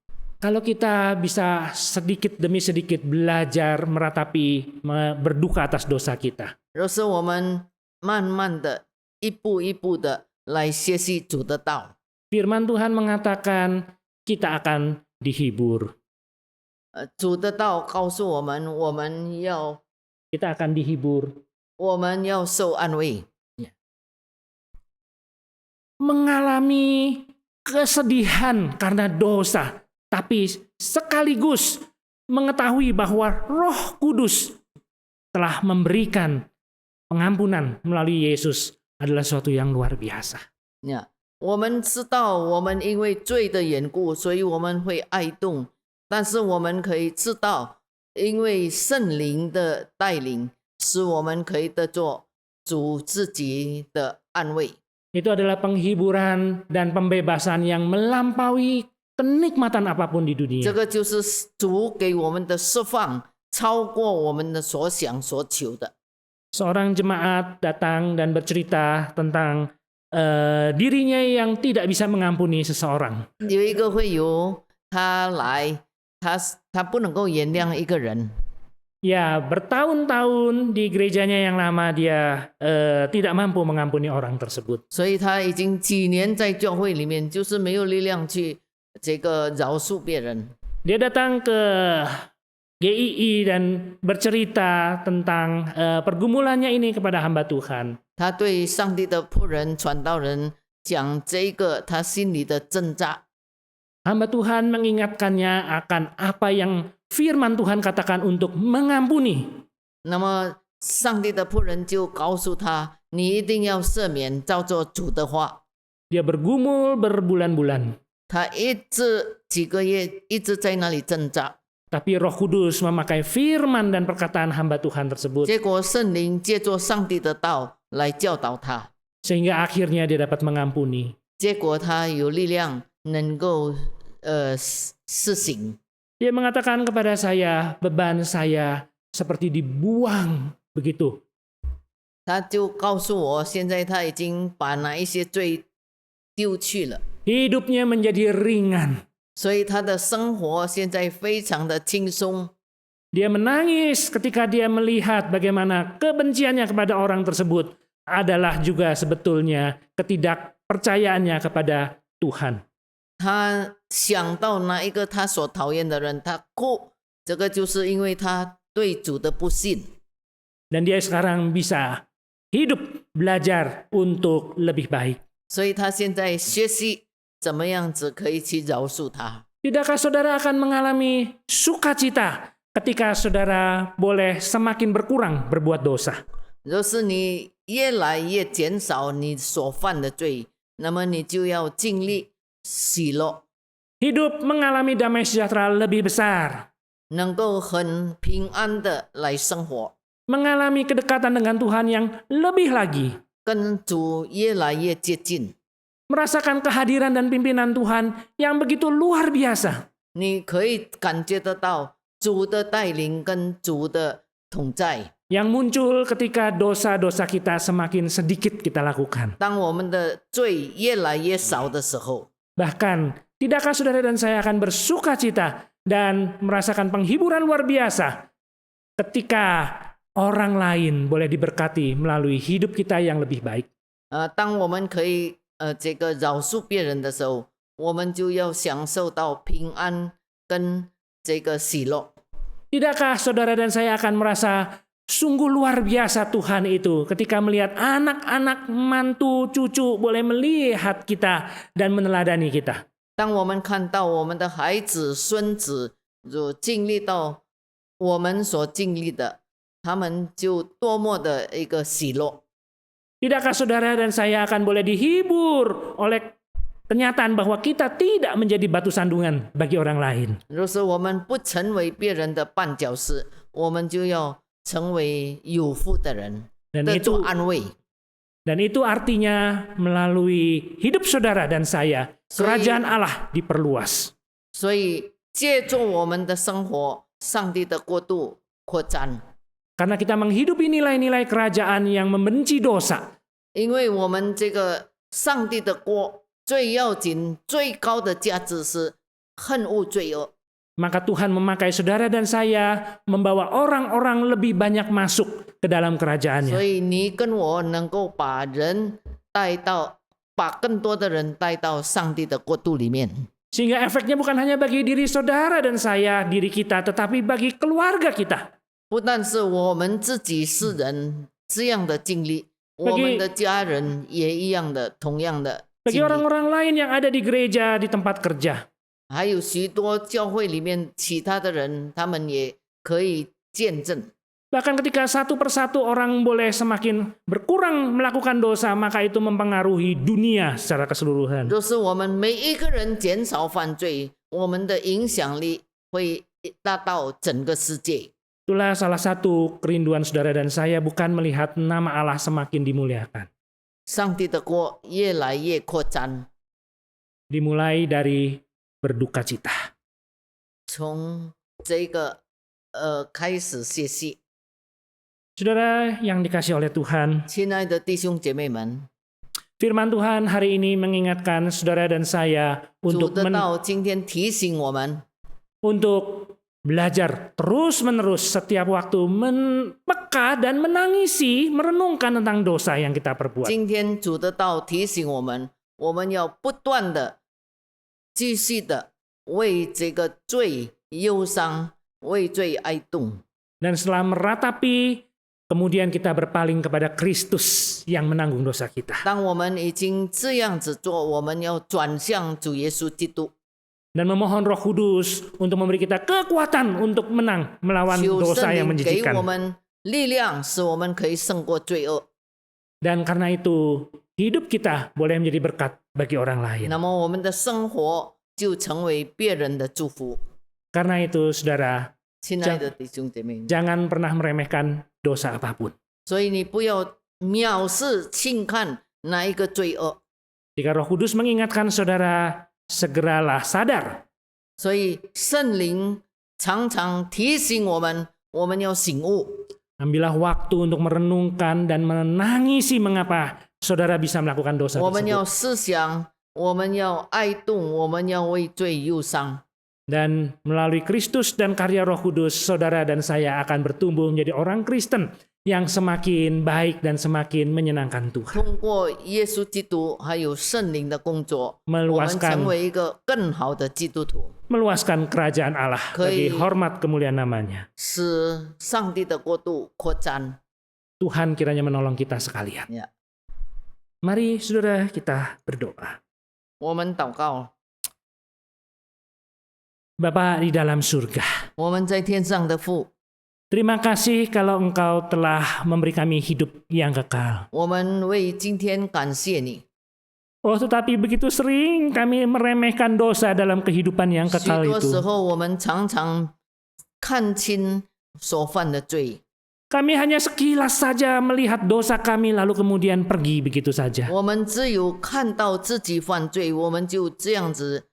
kalau kita bisa sedikit demi sedikit belajar meratapi, berduka atas dosa kita, 若是我们慢慢的、一步一步的来学习主的道， firman Tuhan mengatakan kita akan dihibur. 主的道告诉我们，我们要 Kita akan dihibur. 受安慰。 Mengalami kesedihan karena dosa, tapi sekaligus mengetahui bahwa Roh Kudus telah memberikan pengampunan melalui Yesus adalah sesuatu yang luar biasa. 我们知道，我们因为罪的缘故，所以我们会哀痛，但是我们可以知道，因为圣灵的带领，使我们可以得着主自己的安慰。 Itu adalah penghiburan dan pembebasan yang melampaui kenikmatan apapun di 这 dunia. 个就是主给我们的释放，超过我们的所想所求的。 Seorang jemaat datang dan bercerita tentang dirinya yang tidak bisa mengampuni seseorang. 有一个会友，他来，他不能够原谅一个人， Ya, bertahun-tahun di gerejanya yang lama dia tidak mampu mengampuni orang tersebut. 所以他已经几年在教会里面，就是没有力量去这个饶恕别人。 Dia datang ke GII dan bercerita tentang pergumulannya ini kepada hamba Tuhan. 他对上帝的仆人、传道人讲这个他心里的挣扎。 Hamba Tuhan mengingatkannya akan apa yang firman Tuhan katakan untuk mengampuni. 那么上帝的仆人就告诉他：“你一定要赦免，照着主的话。” Dia bergumul berbulan-bulan. 他一直几个月一直在那里挣扎。Tapi Roh Kudus memakai firman dan perkataan hamba Tuhan tersebut, 结果圣灵借着上帝的道来教导他， sehingga akhirnya dia dapat mengampuni. 结果他有力量能够施行。 Dia mengatakan kepada saya, beban saya seperti dibuang begitu. 他就告诉我，现在他已经把那一些罪丢去了， Hidupnya menjadi ringan. 所以他的生活现在非常的轻松。 Dia menangis ketika dia melihat bagaimana kebenciannya kepada orang tersebut adalah juga sebetulnya ketidakpercayaannya kepada Tuhan. 他想到那一个他所讨厌的人，他哭，这个就是因为他对主的不信。 Dan dia sekarang bisa hidup belajar untuk lebih baik. 所以他现在学习怎么样子可以去饶恕他。 Tidakkah saudara akan mengalami sukacita ketika saudara boleh semakin berkurang berbuat dosa? 若是你越来越减少你所犯的罪，那么你就要尽力喜乐， Hidup mengalami damai sejahtera lebih besar. 能够很平安的来生活， Mengalami kedekatan dengan Tuhan yang lebih lagi. 跟主越来越接近。 Merasakan kehadiran dan pimpinan Tuhan yang begitu luar biasa. 你可以感觉得到主的带领跟主的同在。 Yang muncul ketika dosa-dosa kita semakin sedikit kita lakukan. 当我们的罪越来越少的时候， Bahkan, tidakkah saudara dan saya akan bersukacita dan merasakan penghiburan luar biasa ketika orang lain boleh diberkati melalui hidup kita yang lebih baik. 当我们可以这个饶恕别人的时候，我们就要享受到平安跟这个喜乐。 Tidakkah saudara dan saya akan merasa sungguh luar biasa Tuhan itu ketika melihat anak-anak, mantu, cucu boleh melihat kita dan meneladani kita. 当我们看到我们的孩子、孙子就经历到我们所经历的，他们就多么的一个喜乐。 Tidakkah saudara dan saya akan boleh dihibur oleh kenyataan bahwa kita tidak menjadi batu sandungan bagi orang lain. 若是我们不成为别人的绊脚石，我们就要成为有福的人， Dan 得着 itu 安慰。 Dan itu artinya melalui hidup saudara dan saya, kerajaan Allah diperluas. 所以借助我们的生活，上帝的国度扩展。 Karena kita menghidupi nilai-nilai kerajaan yang membenci dosa. 因为我们这个上帝的国最要紧、最高的价值是恨恶罪恶。 Maka Tuhan memakai saudara dan saya membawa orang-orang lebih banyak masuk ke dalam 所 kerajaannya. 以你跟我能够把人带到，把更多的人带到上帝的国度里面。 Sehingga efeknya bukan hanya bagi diri saudara dan saya, diri kita, tetapi bagi keluarga kita. 不但是我们自己是人这样的经历，我们的家人也一样的，同样的 Bagi 经历。 orang-orang lain yang ada di gereja, di tempat kerja. 还有许多教会里面其他的人，他们也可以见证。 Bahkan ketika satu persatu orang boleh semakin berkurang melakukan dosa, maka itu mempengaruhi dunia secara keseluruhan. 若是我们每一个人减少犯罪，我们的影响力会大到整个世界。 Itulah salah satu kerinduan saudara dan saya, bukan melihat nama Allah semakin dimuliakan. 上帝的国越来越扩展， Dimulai dari berduka cita. 从这个开始学习。 Saudara yang dikasih oleh Tuhan, 亲爱的弟兄姐妹们， firman Tuhan hari ini mengingatkan saudara dan saya 主 untuk 的道今天提醒我们， untuk belajar terus-menerus setiap waktu peka dan menangisi, merenungkan tentang dosa yang kita perbuat. 今天主的道提醒我们，我们要不断的、继续的为这个罪忧伤，为罪哀痛。 Dan setelah meratapi, kemudian kita berpaling kepada Kristus yang menanggung dosa kita. 当我们已经这样子做，我们要转向主耶稣基督， Dan memohon Roh Kudus untuk memberi kita kekuatan untuk menang melawan 求 dosa 圣 yang 灵给 menjijikan. 我们力量，使我们可以胜过罪恶。 Dan karena itu, hidup kita boleh menjadi berkat bagi orang lain. 那么我们的生活就成为别人的祝福。Karena itu, saudara, 亲爱的弟兄姐妹， jangan pernah meremehkan dosa apapun. 所以你不要藐视轻看哪一个罪恶。 Jika Roh Kudus mengingatkan saudara, segeralah sadar. 所以圣灵常常提醒我们，我们要醒悟。 Ambillah waktu untuk merenungkan dan menangisi mengapa saudara bisa melakukan dosa 我们要 tersebut. 思想，我们要哀痛，我们要为罪忧伤。 Dan melalui Kristus dan karya Roh Kudus, saudara dan saya akan bertumbuh menjadi orang Kristen yang semakin baik dan semakin menyenangkan Tuhan. 通过耶稣基督还有圣灵的工作，我们 Meluaskan 成为一个更好的基督徒， meluaskan kerajaan Allah bagi hormat kemuliaan namanya. 使上帝的国度扩张。 Tuhan kiranya menolong kita sekalian. Ya. Mari saudara kita berdoa. 我们祷告， Bapa di dalam surga, 我们在天上的父， terima kasih kalau Engkau telah memberi kami hidup yang kekal. 我们为今天感谢你。 Oh, tetapi begitu sering kami meremehkan dosa dalam kehidupan yang 许 kekal 多 itu. 时候，我们常常看清所犯的罪， Kami hanya sekilas saja melihat dosa kami lalu kemudian pergi begitu saja. 我们只有看到自己犯罪，我们就这样子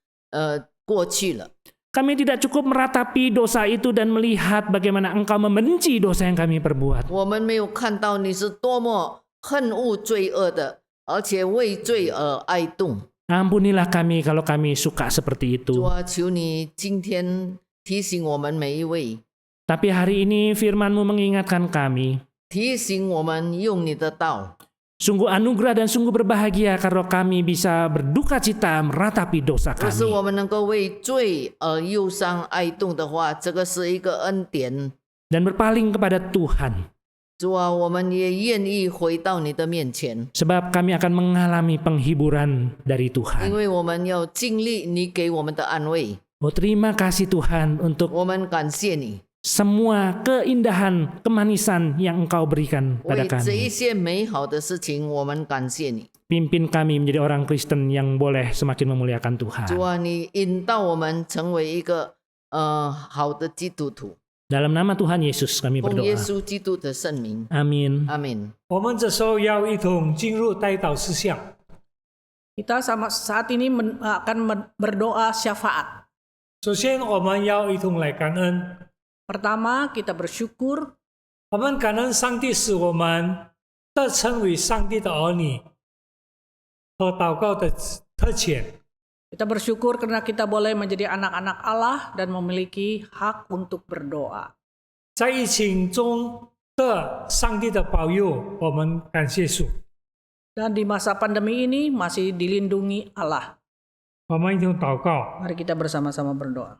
过去了。 Kami tidak cukup meratapi dosa itu dan melihat bagaimana Engkau membenci dosa yang kami perbuat. 我们没有看到你是多么恨恶罪恶的，而且为罪而哀痛。 Ampunilah kami kalau kami suka seperti 主 itu. 啊，求你今天提醒我们每一位， Tapi hari ini firman-Mu mengingatkan kami, 提醒我们用你的道。 sungguh anugerah dan sungguh berbahagia kalau kami bisa berduka cita meratapi dosa 若是 kami. 我们能够为罪而忧伤哀痛的话，这个是一个恩典。 Dan berpaling kepada Tuhan. 主啊，我们也愿意回到你的面前， Sebab kami akan mengalami penghiburan dari 因 Tuhan. 为我们要经历你给我们的安慰。 Oh, terima kasih Tuhan untuk 我们感谢你， semua keindahan, kemanisan yang Engkau berikan 为 pada 这一 kami. 些美好的事情，我们感谢你。 Pimpin kami menjadi orang Kristen yang boleh semakin memuliakan 主 Tuhan. 啊，你引导我们成为一个好的基督徒， Dalam nama Tuhan Yesus kami 奉耶 berdoa. 稣基督的圣名， Amin. 阿门。我们这时候要一同进入代祷事项。 Kita saat ini akan berdoa syafaat. 首先，我们要一同来感恩。 Pertama, kita bersyukur 我们感恩上帝使我们得称为上帝的儿女和祷告的特权。 Kita bersyukur karena kita boleh menjadi anak-anak Allah dan memiliki hak untuk berdoa. 在疫情中的上帝的保佑，我们感谢主。 Dan di masa pandemi ini masih dilindungi Allah. 我们一同祷告， Mari kita bersama-sama berdoa.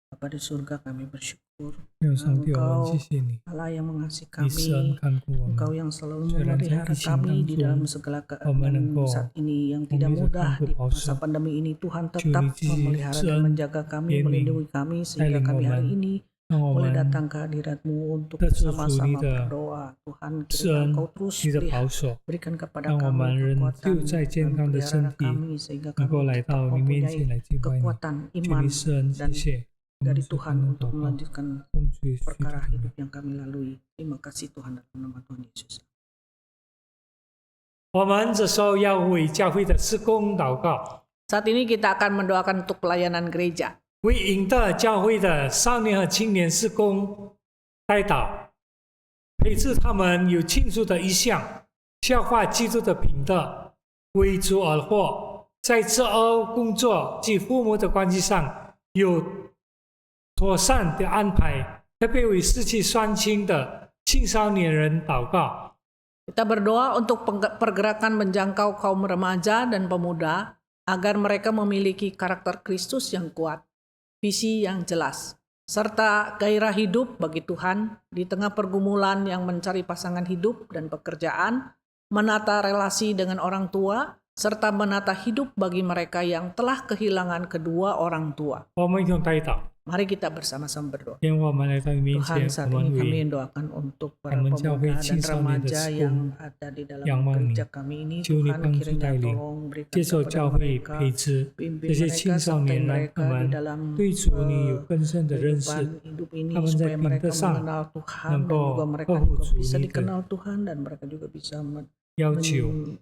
Bapa di surga, kami bersyukur. 有上帝，我们谢谢你， Allah yang mengasihi 你是恩 kami. 看顾我 Engkau 们。 yang selalu Jangan memelihara janji kami di langsung. dalam segala keadaan Engkau saat ini yang tidak memberikan mudah di kekuasaan. masa pandemi ini. Tuhan tetap Curi-curi, memelihara dan Tuhan, menjaga kami, bimbing, melindungi kami sehingga guiding kami hari woman. ini 让我 boleh 们 datang ke hadirat-Mu untuk terus bersama-sama suri de berdoa. Tuhan, 是 kiranya 恩 Engkau terus 你的保守， berikan kepada 让我 kami 们人 kekuatan 就在健 dan 康的 pelihara 身体 kami sehingga 能够 kami 来 tetap 到你面前 mempunyai 来敬拜你。 kekuatan 主 iman 你是恩，谢 dan 谢。我 dari 们是 Tuhan 感恩 untuk 祷告， melanjutkan 奉主耶稣基督 perkara 的名 hidup yang kami lalui. Terima kasih Tuhan dalam nama Tuhan Yesus. 我们这时候要为教会的事工祷告， Saat ini kita akan mendoakan untuk pelayanan gereja. 为引导教会的少年和青年事工代祷，培植他们有庆祝的意向，消化基督的品德，为主而活，在择偶工作及父母的关系上有妥善的安排，特别为失去双亲的青少年人祷告。 Kita berdoa untuk pergerakan menjangkau kaum remaja dan pemuda agar mereka memiliki karakter Kristus yang kuat, visi yang jelas, serta gairah hidup bagi Tuhan di tengah pergumulan yang mencari pasangan hidup dan pekerjaan, menata relasi dengan orang tua, serta menata hidup bagi mereka yang telah kehilangan kedua orang tua. 我们一同代祷， Mari kita bersama-sama berdoa. 因为我们来到你面 Tuhan, 前， saat 我们 ini kami 为 doakan untuk para Kami mencapai pemuda dan 青少年的 remaja 事工 yang ada di dalam 仰望你， gereja kami ini. 求你 Tuhan 帮助 kiranya 带领， tolong berikan 接受 kepada 教会 mereka, 培植 pimpin 这些 mereka, 青少 sertai 年，让他 mereka di 们 dalam 对主你有更深的认识， kehidupan hidup ini, 他们在 supaya 品 mereka 德上 mengenal Tuhan 能 dan juga 够 mereka 呵护 juga 主 bisa 你的 dikenal Tuhan dan mereka juga bisa 要求，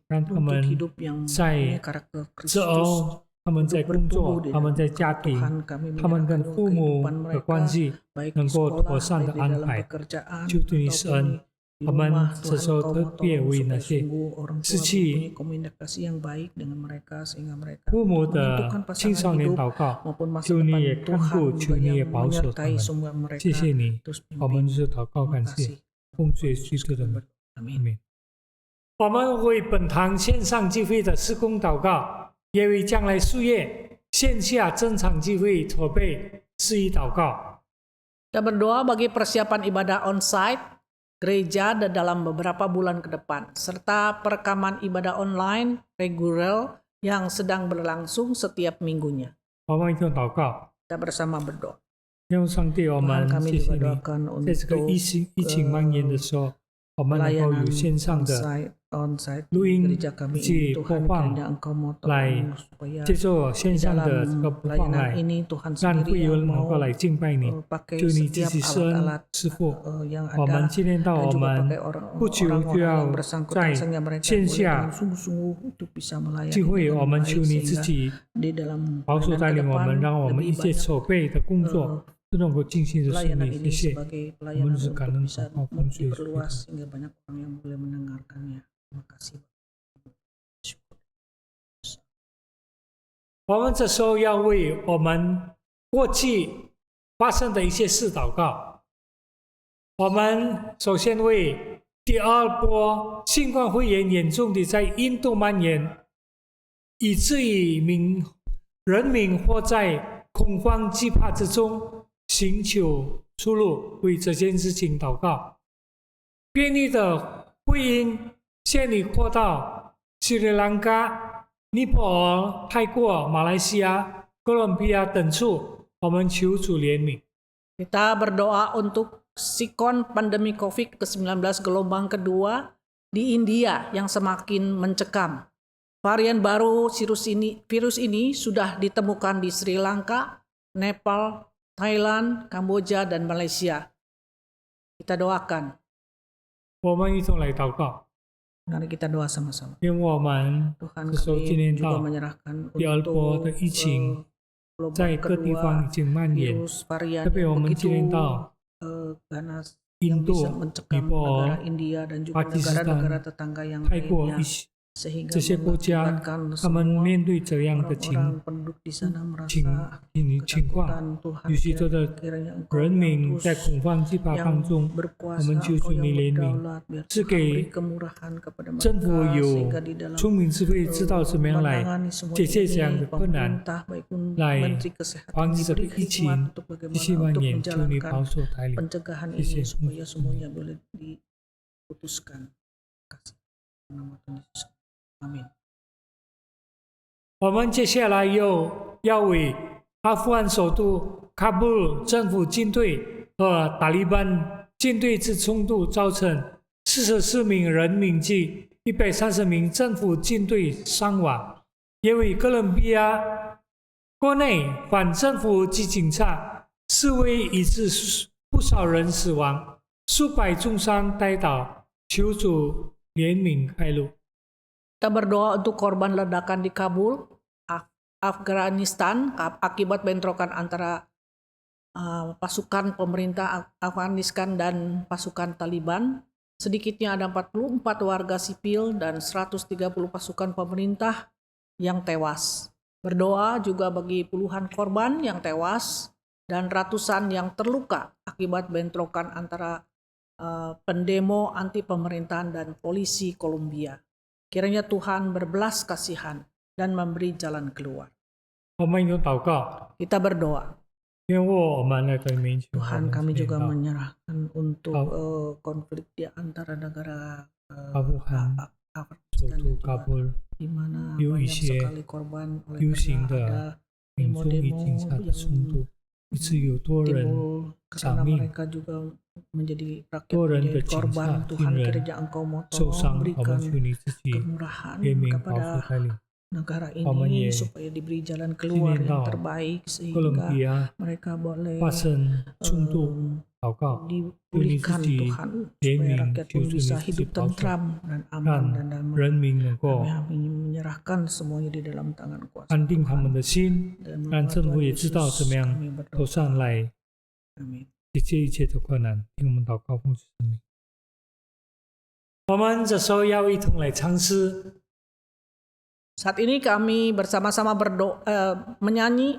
让他 untuk 们 hidup yang 在 punya karakter 择 Kristus. 偶，他们在 Untuk 工 bertumbuh 作， di 他们 dalam 在家庭， Tuhan, kami 他们跟 menyerahkan 父母 kehidupan 的 mereka, 关系 baik 能 di 够 sekolah, 妥善 baik 的 di 安 dalam 排。 pekerjaan, 就对你施 ataupun 恩， di 我们 rumah. 这 Tuhan 时候 Engkau 特 mau 别 tolong 为那 supaya 些 sungguh orang 失 tua 去 mempunyai komunikasi yang baik dengan mereka sehingga mereka 父母 untuk 的 menentukan 青 pasangan 少年 hidup 祷告， maupun masa 求你 depan 也看 Tuhan 顾，求 juga 你也 yang 保守他 menyertai 们。 semua mereka 谢谢你， terus 我们 pimpin. 是祷告 Terima 感谢， kasih. 奉主耶稣基督的名， Amin. 阿门。我们为本堂线上聚会的施工祷告，也为将来数月线下正常聚会筹备施以祷告。 Kita berdoa bagi persiapan ibadah onsite gereja dan dalam beberapa bulan ke depan, serta perekaman ibadah online reguler yang sedang berlangsung setiap minggunya. 我们一同祷告， Kita bersama berdoa. 天父上帝，我 Tuhan, 们 kami 谢谢 juga 你， doakan 在这个 untuk 疫情蔓延的时候，我们能够 pelayanan 有线上的 onsite 录音 gereja kami 以及 ini. 播 Tuhan, 放 kiranya Engkau mau 来 tolong supaya 接受线 di 上的这个 dalam 播放 pelayanan 来， ini Tuhan 让 sendiri 会友 yang 能够 mau 来敬拜你。 pakai 求你自 setiap 己施恩 alat-alat 师傅， yang 我们 ada 纪念到 dan 我 juga 们 pakai 不久就 orang-orang 要 yang bersangkutan 在 sehingga mereka 线 boleh 下 dengan sungguh-sungguh untuk bisa melayani 聚会， dengan 我们 baik 求你自 sehingga 己 di dalam 保守 pelayanan 带 ke 领我 depan 们，让我们一 lebih 切 banyak 筹备的工作都能够进行的顺 pelayanan 利。 ini 谢谢， sebagai 我们 pelayanan 是 untuk 感恩 bisa 祷告，奉主耶稣基督。 diperluas sehingga banyak orang yang boleh mendengarkannya. Terima kasih. 我们这时候要为我们过去发生的一些事祷告。我们首先为第二波新冠肺炎严重的在印度蔓延，以至于人民活在恐慌惧怕之中，寻求出路，为这件事情祷告。变异的福音现已扩到斯里兰卡、尼泊尔、泰国、马来西亚、哥伦比亚等处，我们求主怜悯。 Kita berdoa untuk sikon pandemi COVID-19 gelombang kedua di India yang semakin mencekam. Varian baru virus ini sudah ditemukan di Sri Lanka, Nepal, Thailand, Kamboja, dan Malaysia. Kita doakan. 我们一同来祷告， Mari kita doa sama-sama. 因为我们 Tuhan, 这时候纪 kami 念 juga 到 menyerahkan 第二波 untuk 的疫情 在 gelombang 各地方已 kedua 经蔓延， virus varian 特别我 yang 们纪念 begitu 到 ganas 印 yang 度 bisa、尼 mencekam 泊 negara 尔、 India dan juga Pakistan、 negara-negara tetangga yang 泰国 lainnya 这 sehingga 些国家， mengakibatkan 他们 semua 面对这样的 orang-orang penduduk di sana merasa 情况， ketakutan. Tuhan, 有许多的 kiranya Engkau 人 yang 民 terus 在恐慌惧怕 yang 当中， berkuasa, 我们求 Engkau 主你 yang 怜悯， berdaulat, biar 是 Tuhan 给 beri kemurahan kepada 政府 mereka 有 sehingga di dalam 聪明智慧，知道怎么样来 menangani semua 解决这样 ini, 的困难， pemerintah baik pun 来 Menteri Kesehatan 防止这个 diberi 疫情 hikmat untuk 继续 bagaimana 蔓 untuk 延。求你保 menjalankan 守带领， pencegahan 谢谢 ini supaya semuanya boleh diputuskan. Terima kasih. Nama Tuhan Yesus. Amin. 我们接下来又要为阿富汗首都喀布尔政府军队和塔利班军队之冲突造成44名人民及130名政府军队伤亡，也为哥伦比亚国内反政府及警察示威以致不少人死亡，数百重伤跌倒，求主怜悯开路。 Kita berdoa untuk korban ledakan di Kabul, Afghanistan akibat bentrokan antara pasukan pemerintah Afghanistan dan pasukan Taliban. Sedikitnya ada 44 warga sipil dan 130 pasukan pemerintah yang tewas. Berdoa juga bagi puluhan korban yang tewas dan ratusan yang terluka akibat bentrokan antara pendemo anti pemerintahan dan polisi Kolombia. Kiranya Tuhan berbelas kasihan dan memberi jalan keluar. 我们一同祷告， Kita berdoa. 因为我们来到你面前， Tuhan, kami juga 我们 menyerahkan untuk konflik di antara negara 阿富汗首 Afghanistan 都 dan 喀 juga 布尔 di mana 有一 banyak 些 sekali korban oleh 流行 karena ada 的民族与警察的冲突，以至有多人 timbul karena 丧命， mereka juga menjadi rakyat 多人的 menjadi 警 korban 察、 Tuhan 军人 gereja Engkau mau 受 tolong 伤，我们 berikan 求你自己 kemurahan 怜悯、保 kepada 护、带领。 negara 我们也 ini supaya diberi jalan keluar 纪念 yang 到 terbaik 哥伦 sehingga 比亚 mereka boleh 发生冲突，祷告，求你自 dipulihkan 己 Tuhan 怜 supaya 悯， rakyat 求 pun 主你 bisa 自己 hidup 保守， tentram dan 让 aman dan damai. 人民能够 Kami menyerahkan semuanya di dalam tangan kuasa 安定他们 Tuhan. 的心， Dan 让政府也知道怎么样 kami 头 berdoa. 上来 Amin. 解决一切的困难。听我们祷告，奉主圣名。我们这时候要一同来唱诗。 Saat ini kami bersama-sama menyanyi.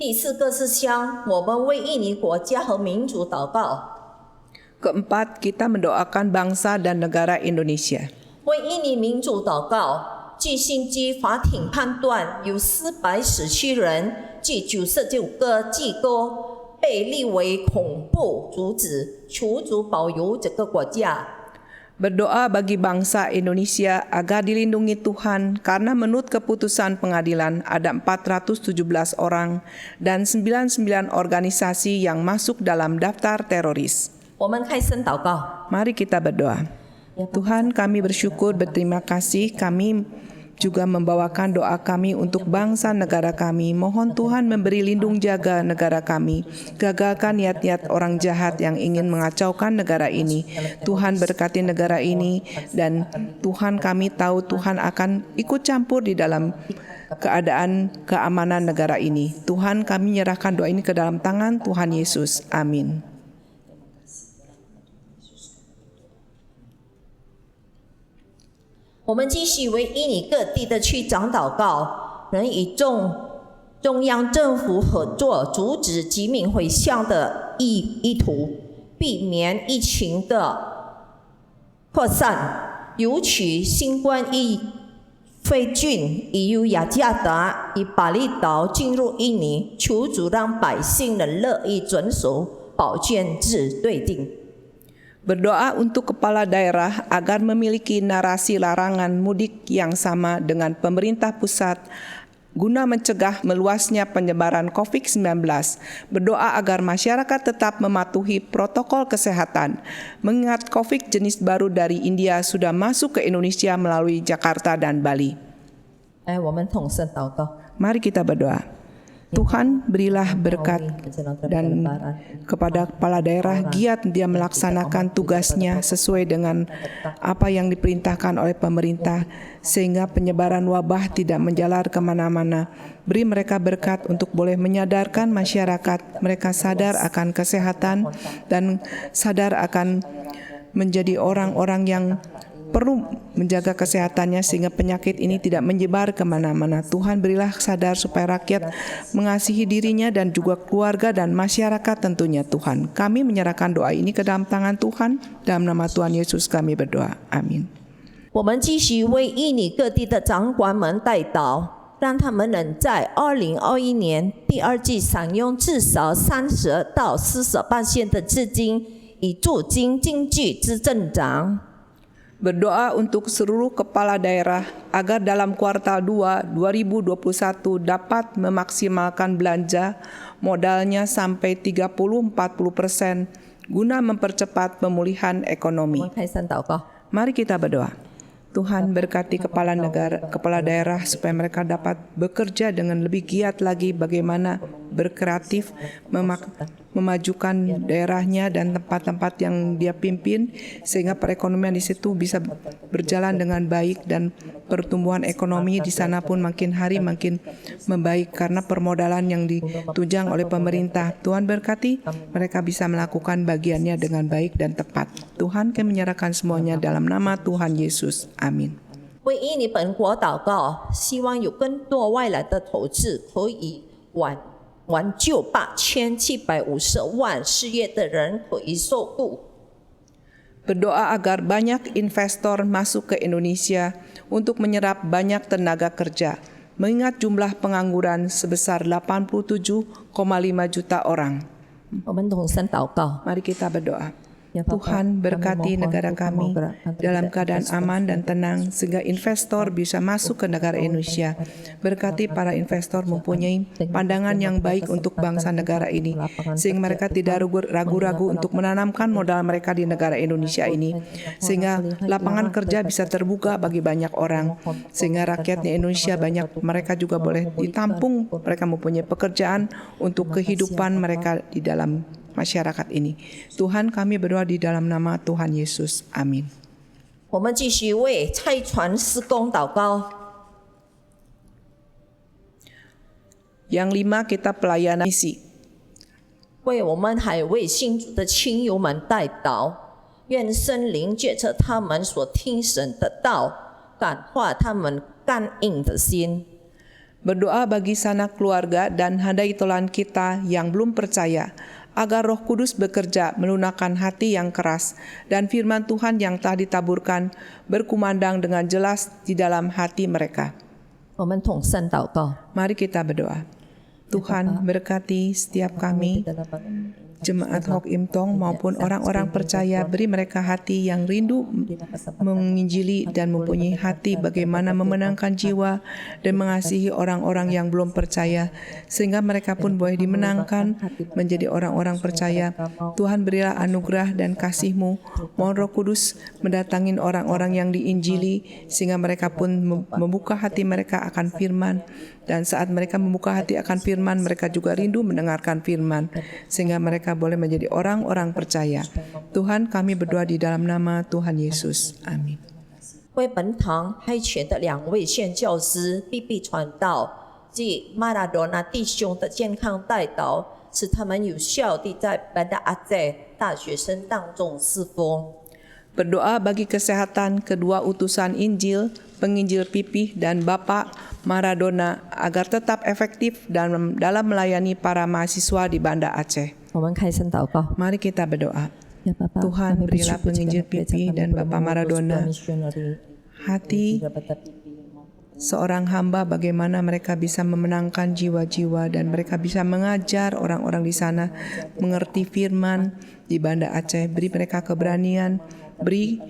第四个是香，我们为印尼国家和民族祷告。 Keempat, kita mendoakan bangsa dan negara Indonesia. 为印尼民主祷告。据新基法庭判断，有417人，即99个机构被列为恐怖组织，求主保佑这个国家。Berdoa bagi bangsa Indonesia agar dilindungi Tuhan karena menurut keputusan pengadilan ada 417 orang dan 99 organisasi yang masuk dalam daftar teroris. 我们开声祷告。 Mari kita berdoa. Tuhan, kami bersyukur, berterima kasih. Kami juga membawakan doa kami untuk bangsa negara kami. Mohon Tuhan memberi lindung jaga negara kami. Gagalkan niat-niat orang jahat yang ingin mengacaukan negara ini. Tuhan berkati negara ini dan Tuhan, kami tahu Tuhan akan ikut campur di dalam keadaan keamanan negara ini. Tuhan, kami menyerahkan doa ini ke dalam tangan Tuhan Yesus. Amin. 我们继续为印尼各地的区长祷告，能与中央政府合作，阻止集民回乡的意图，避免疫情的扩散。尤其新冠肺菌已由雅加达与巴厘岛进入印尼，求主让百姓能乐意遵守保健制规定。 Berdoa untuk kepala daerah agar memiliki narasi larangan mudik yang sama dengan pemerintah pusat guna mencegah meluasnya penyebaran COVID-19. Berdoa agar masyarakat tetap mematuhi protokol kesehatan, mengingat COVID jenis baru dari India sudah masuk ke Indonesia melalui Jakarta dan Bali. 我们同声祷告。 Mari kita berdoa. Tuhan, berilah berkat dan kepada kepala daerah, giat dia melaksanakan tugasnya sesuai dengan apa yang diperintahkan oleh pemerintah sehingga penyebaran wabah tidak menjalar kemana-mana. Beri mereka berkat untuk boleh menyadarkan masyarakat, mereka sadar akan kesehatan dan sadar akan menjadi orang-orang yang perlu menjaga kesehatannya sehingga penyakit ini tidak menyebar kemana-mana. Tuhan, berilah sadar supaya rakyat mengasihi dirinya dan juga keluarga dan masyarakat tentunya. Tuhan, kami menyerahkan doa ini ke dalam tangan Tuhan. Dalam nama Tuhan Yesus kami berdoa. Amin. 我们继续为印尼各地的长官们代祷，让他们能在2021年第二季享用至少30到40%的资金，以助经济之增长。 Berdoa untuk seluruh kepala daerah agar dalam kuartal 2 2021 dapat memaksimalkan belanja modalnya sampai 30-40% guna mempercepat pemulihan ekonomi. 我们开声祷告。 Mari kita berdoa. Tuhan, berkati kepala daerah supaya mereka dapat bekerja dengan lebih giat lagi bagaimana berkreatif memajukan daerahnya dan tempat-tempat yang dia pimpin sehingga perekonomian di situ bisa berjalan dengan baik dan pertumbuhan ekonomi di sana pun makin hari makin membaik karena permodalan yang ditunjang oleh pemerintah. Tuhan berkati mereka bisa melakukan bagiannya dengan baik dan tepat. Tuhan, kami menyerahkan semuanya dalam nama Tuhan Yesus. Amin. 为印尼本国祷告，希望有更多外来的投资可以挽救8750万失业的人可以受雇。 Berdoa agar banyak investor masuk ke Indonesia untuk menyerap banyak tenaga kerja, mengingat jumlah pengangguran sebesar 87,5 juta orang. 我们同声祷告。 Mari kita berdoa. Tuhan, berkati negara kami dalam keadaan aman dan tenang sehingga investor bisa masuk ke negara Indonesia. Berkati para investor mempunyai pandangan yang baik untuk bangsa negara ini sehingga mereka tidak ragu-ragu untuk menanamkan modal mereka di negara Indonesia ini sehingga lapangan kerja bisa terbuka bagi banyak orang sehingga rakyatnya Indonesia banyak mereka juga boleh ditampung, mereka mempunyai pekerjaan untuk kehidupan mereka di dalam masyarakat ini. Tuhan, kami berdoa di dalam nama Tuhan Yesus. Amin. 我们继续为拆船施工祷告。 Yang 5, kita pelayanan misi. 为我们还未信主的亲友们代祷，愿圣灵借着他们所听神的道，感化他们刚硬的心。 Berdoa bagi sanak keluarga dan handai tolan kita yang belum percaya, agar Roh Kudus bekerja melunakkan hati yang keras dan firman Tuhan yang telah ditaburkan berkumandang dengan jelas di dalam hati mereka. 我们同声祷告。 Mari kita berdoa. Tuhan, berkati setiap kami jemaat Hok Im Tong maupun orang-orang percaya, beri mereka hati yang rindu menginjili dan mempunyai hati bagaimana memenangkan jiwa dan mengasihi orang-orang yang belum percaya, sehingga mereka pun boleh dimenangkan menjadi orang-orang percaya. Tuhan, berilah anugerah dan kasih-Mu. Mohon Roh Kudus mendatangin orang-orang yang diinjili, sehingga mereka pun membuka hati mereka akan firman. Dan saat mereka membuka hati akan firman, mereka juga rindu mendengarkan firman, sehingga mereka boleh menjadi orang-orang percaya. Tuhan, kami berdoa di dalam nama Tuhan Yesus. Amin. 为本堂派遣的2位宣教师必必传道及马拉多纳弟兄的健康带导，使他们有效地在Banda Aceh大学生当中侍奉。 Berdoa bagi kesehatan kedua utusan Injil, penginjil Pipih dan Bapak Maradona agar tetap efektif dalam melayani para mahasiswa di Banda Aceh. 我们开声祷告。 Mari kita berdoa. Tuhan, Tuhan, berilah penginjil Pipih dan Bapak Maradona hati seorang hamba bagaimana mereka bisa memenangkan jiwa-jiwa dan mereka bisa mengajar orang-orang di sana mengerti firman di Banda Aceh. Beri mereka keberanian, beri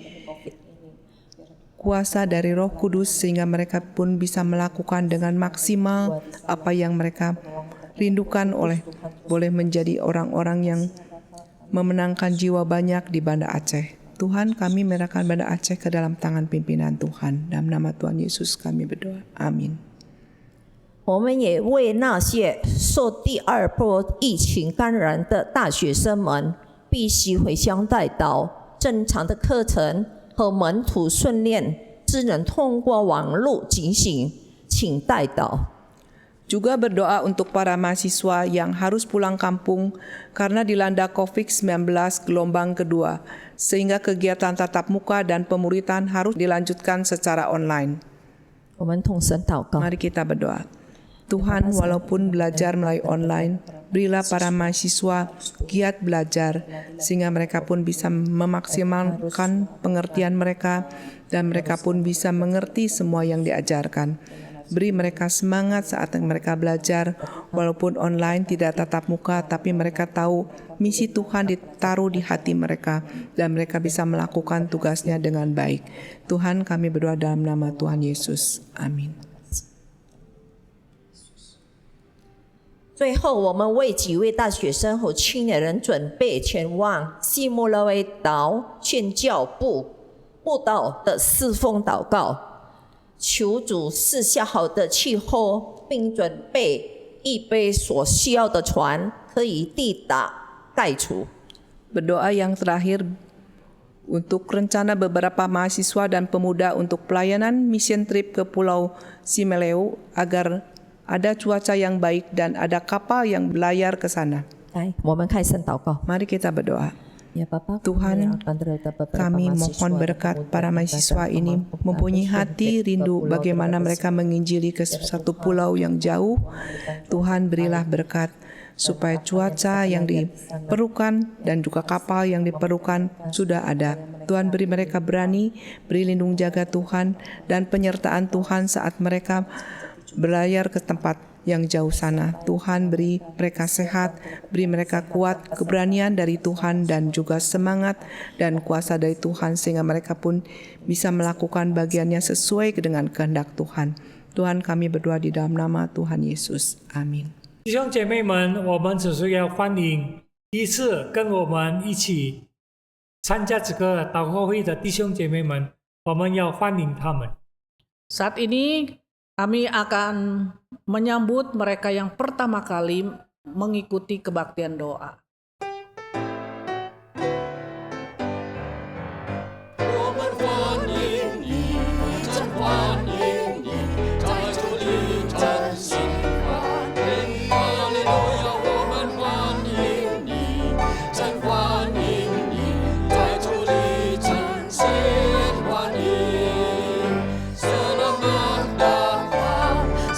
kuasa dari Roh Kudus sehingga mereka pun bisa melakukan dengan maksimal apa yang mereka rindukan boleh menjadi orang-orang yang memenangkan jiwa banyak di Banda Aceh. Tuhan, kami menyerahkan Banda Aceh ke dalam tangan pimpinan Tuhan. Dalam nama Tuhan Yesus kami berdoa. Amin. 我们也为那些受第2波疫情感染的大学生们必须回乡带导，正常的课程和门徒训练只能通过网络进行，请带导。 Juga berdoa untuk para mahasiswa yang harus pulang kampung karena dilanda COVID-19 gelombang kedua, sehingga kegiatan tatap muka dan pemuritan harus dilanjutkan secara online. 我们同声祷告。 Mari kita berdoa. Tuhan, walaupun belajar melalui online, berilah para mahasiswa giat belajar, sehingga mereka pun bisa memaksimalkan pengertian mereka, dan mereka pun bisa mengerti semua yang diajarkan. Beri mereka semangat saat mereka belajar, walaupun online tidak tatap muka, tapi mereka tahu misi Tuhan ditaruh di hati mereka, dan mereka bisa melakukan tugasnya dengan baik. Tuhan, kami berdoa dalam nama Tuhan Yesus. Amin. 最后，我们为几位大学生和青年人准备前往西莫勒维岛宣教部布道的侍奉祷告，求主赐下好的气候，并准备预备所需要的船，可以抵达盖楚。 Berdoa yang terakhir untuk rencana beberapa mahasiswa dan pemuda untuk pelayanan mission trip ke Pulau Simeleu agar ada cuaca yang baik dan ada kapal yang berlayar ke sana. 来，我们开声祷告。 Mari kita berdoa. Ya Bapa, Tuhan, kami mohon berkat para mahasiswa ini mempunyai hati rindu bagaimana mereka menginjili ke satu pulau yang jauh. Tuhan, berilah berkat supaya cuaca yang diperlukan dan juga kapal yang diperlukan sudah ada. Tuhan, beri mereka berani, beri lindung jaga Tuhan dan penyertaan Tuhan saat mereka berlayar ke tempat yang jauh sana. Tuhan, beri mereka sehat, beri mereka kuat, keberanian dari Tuhan dan juga semangat dan kuasa dari Tuhan sehingga mereka pun bisa melakukan bagiannya sesuai dengan kehendak Tuhan. Tuhan, kami berdoa di dalam nama Tuhan Yesus. Amin. 弟兄姐妹们，我们只是要欢迎第一次跟我们一起参加这个祷告会的弟兄姐妹们，我们要欢迎他们。 Saat ini kami akan menyambut mereka yang pertama kali mengikuti kebaktian doa.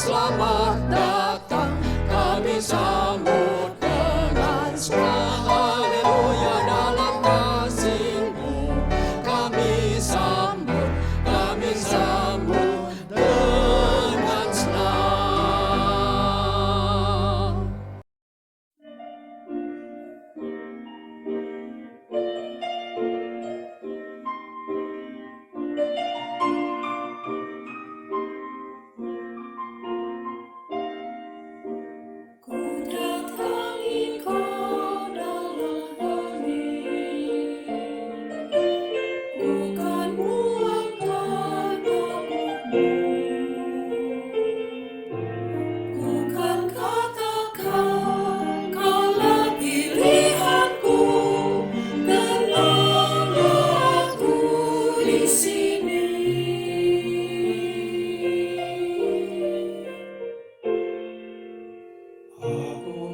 Selamat datang, kami sambut dengan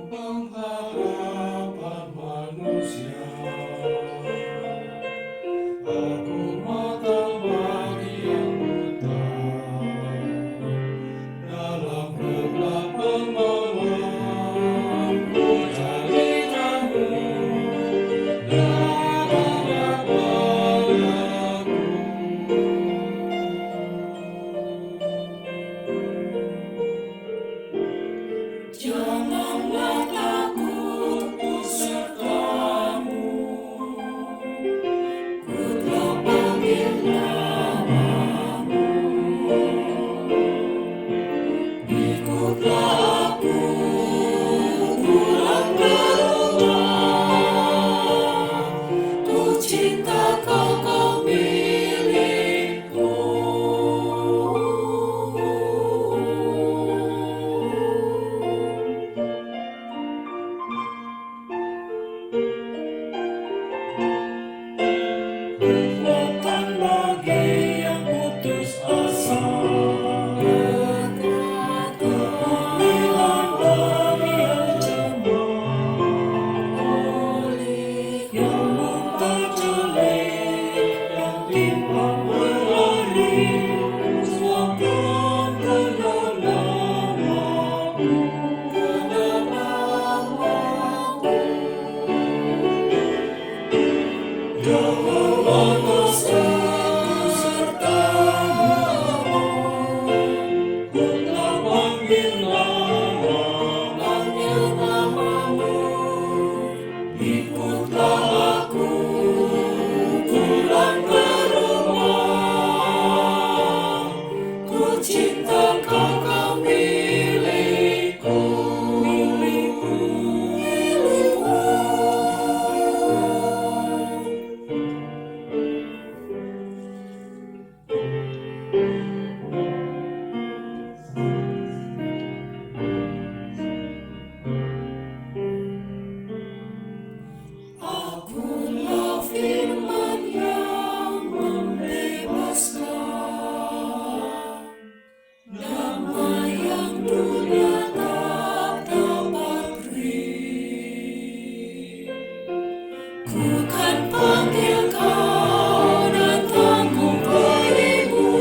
pengharapan manusia. Aku matang bagi yang buta, dalam kegelapan malam ku cari kamu, darahnya padaku. Janganlah takut, ku sertamu. Ku telah panggil namamu. Ikutlah aku pulang ke rumah. Ku cinta kau milikku. Kekuatan bagi yang putus asa, kemuliaan bagi yang cemas, yang buta jelek, yang timpang berlari, suapkan kena namaku, kena namaku. Janganlah takut sertamu, ku telah panggil namamu. Ikutlah aku pulang ke rumah. Ku cinta kau milikku, milikku, milikku. Akulah firman yang membebaskan, damai yang dunia tak dapat beri. Ku kan panggil kau dan tanggung berimu,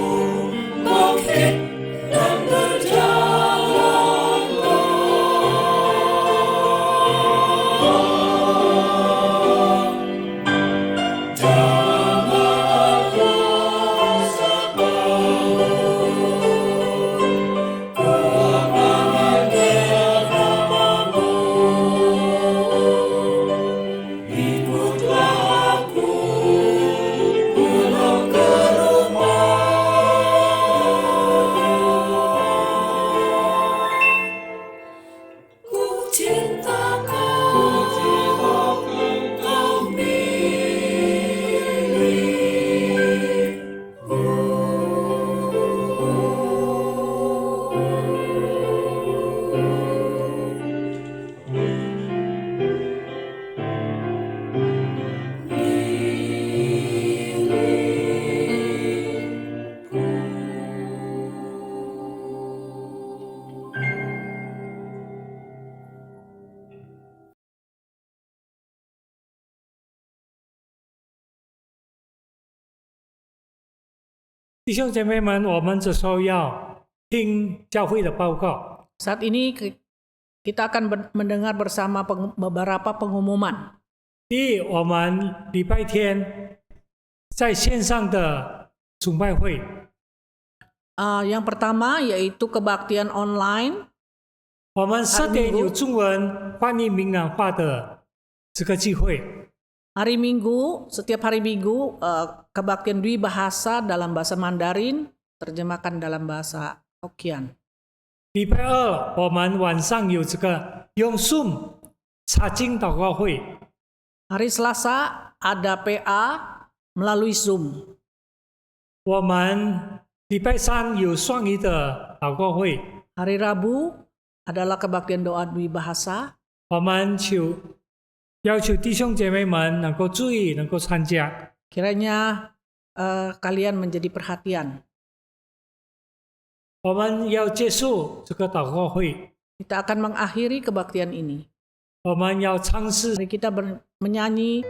bangkit dan berjalanlah. Jangan aku takut, ku akan panggil namamu. Ikutlah aku pulang ke rumah. Ku cinta kau弟兄姐妹们，我们这时候要听教会的报告。 Saat ini kita akan mendengar bersama beberapa pengumuman. 第一，我们礼拜天在线上的崇拜会， Yang pertama yaitu kebaktian online. 我们10点有中文翻译闽南话的这个聚会。 Hari Minggu, setiap hari Minggu, kebaktian dwi bahasa dalam bahasa Mandarin, terjemahkan dalam bahasa Hokkien. 礼拜二我们晚上有这个用 Zoom 查经祷告会。 Hari Selasa ada PA melalui Zoom. 我们礼拜三有双语的祷告会。 Hari Rabu adalah kebaktian doa dwi bahasa. 我们就要求弟兄姐妹们能够注意，能够参加。 Kiranya kalian menjadi perhatian. 我们要结束这个祷告会。 Kita akan mengakhiri kebaktian ini. 我们要唱诗， Mari kita menyanyi.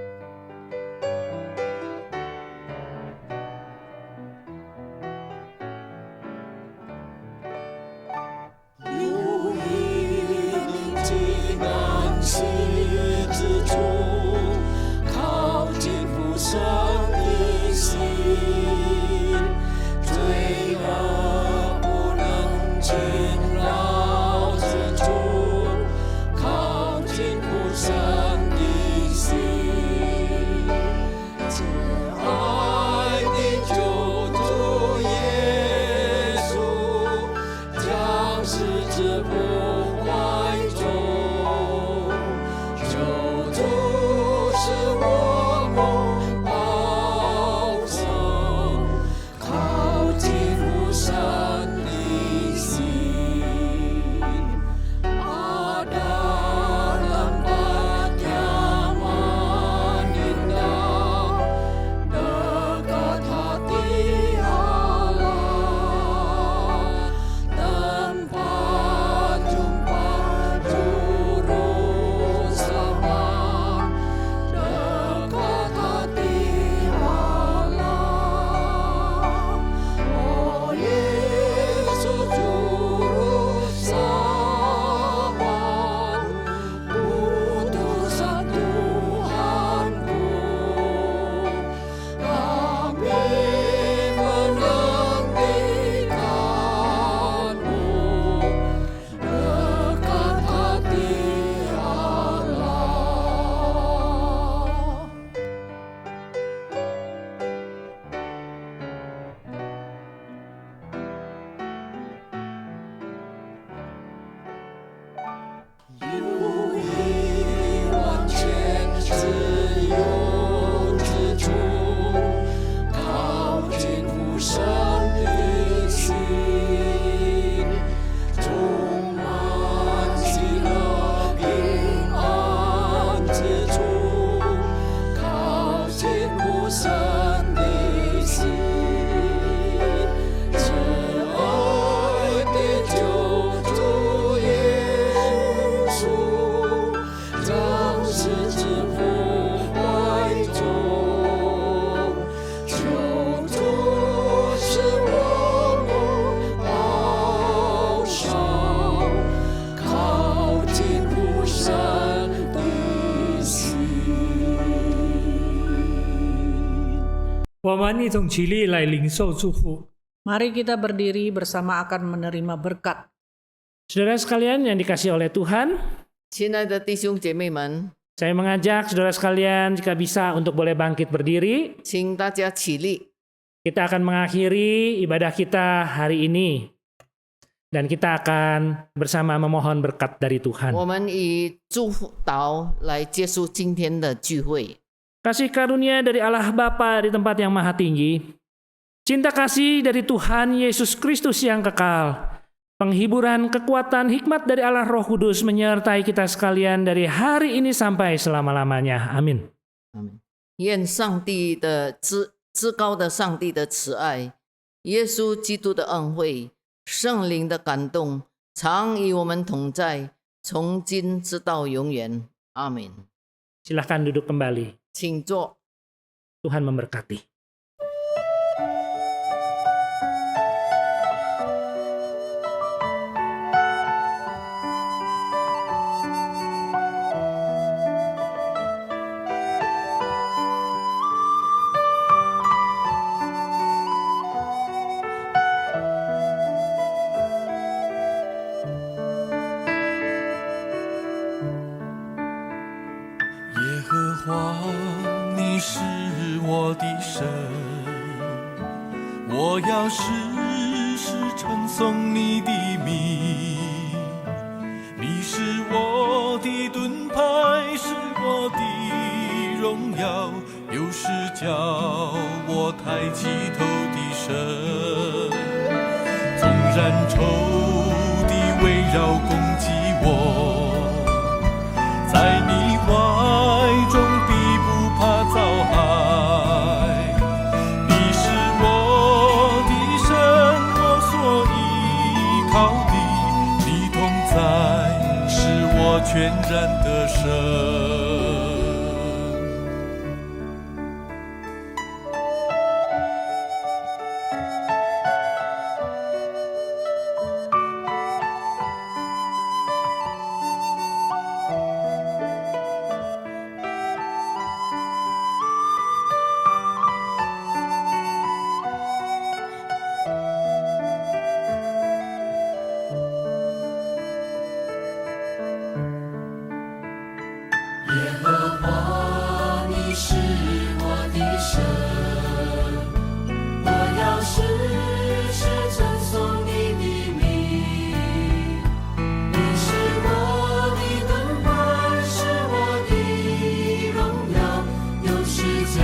我们一同起立来领受祝福。 Mari kita berdiri bersama akan menerima berkat. Saudara sekalian yang dikasihi oleh Tuhan, 亲爱的弟兄姐妹们， saya mengajak saudara sekalian jika bisa untuk boleh bangkit berdiri. 请大家起立。 Kita akan mengakhiri ibadah kita hari ini. Dan kita akan bersama memohon berkat dari Tuhan. 我们以祝福祷来结束今天的聚会。 Kasih karunia dari Allah Bapa di tempat yang maha tinggi. Cinta kasih dari Tuhan Yesus Kristus yang kekal. Penghiburan, kekuatan, hikmat dari Allah Roh Kudus menyertai kita sekalian dari hari ini sampai selama-lamanya. Amin. 愿上帝的至高的上帝的慈爱，耶稣基督的恩惠，圣灵的感动，常与我们同在，从今直到永远。阿门。 Silahkan duduk kembali. 请坐。 Tuhan memberkati. 的神。耶和华，你是我的神，我要时时称颂你的名。你是我的盾牌，是我的荣耀，又是将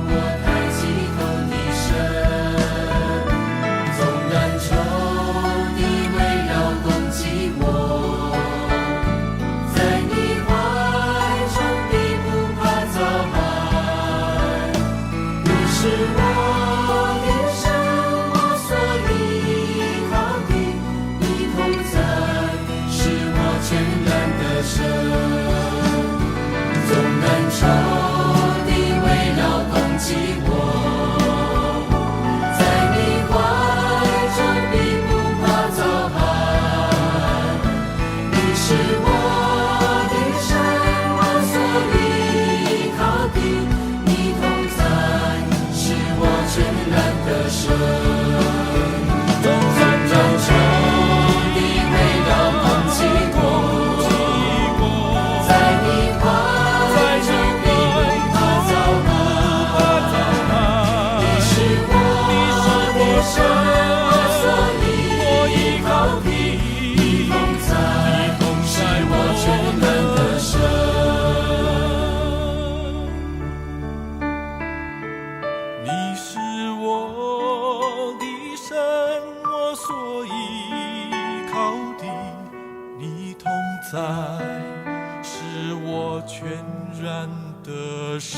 我抬起头的神。纵然仇敌围绕攻击我，在你是我的神，我所依靠的，你同在，是我全然的神。纵然仇敌围绕攻击我，在你怀中必不怕遭害。你是我的神，我所依靠的，你同在，我全然的神。纵然仇敌围绕攻击我，在你怀中必不怕遭害。你是我的神，我所依靠的，你同在，是我全然的神。你是我的神，我所依靠的，你同在，是我全然的神。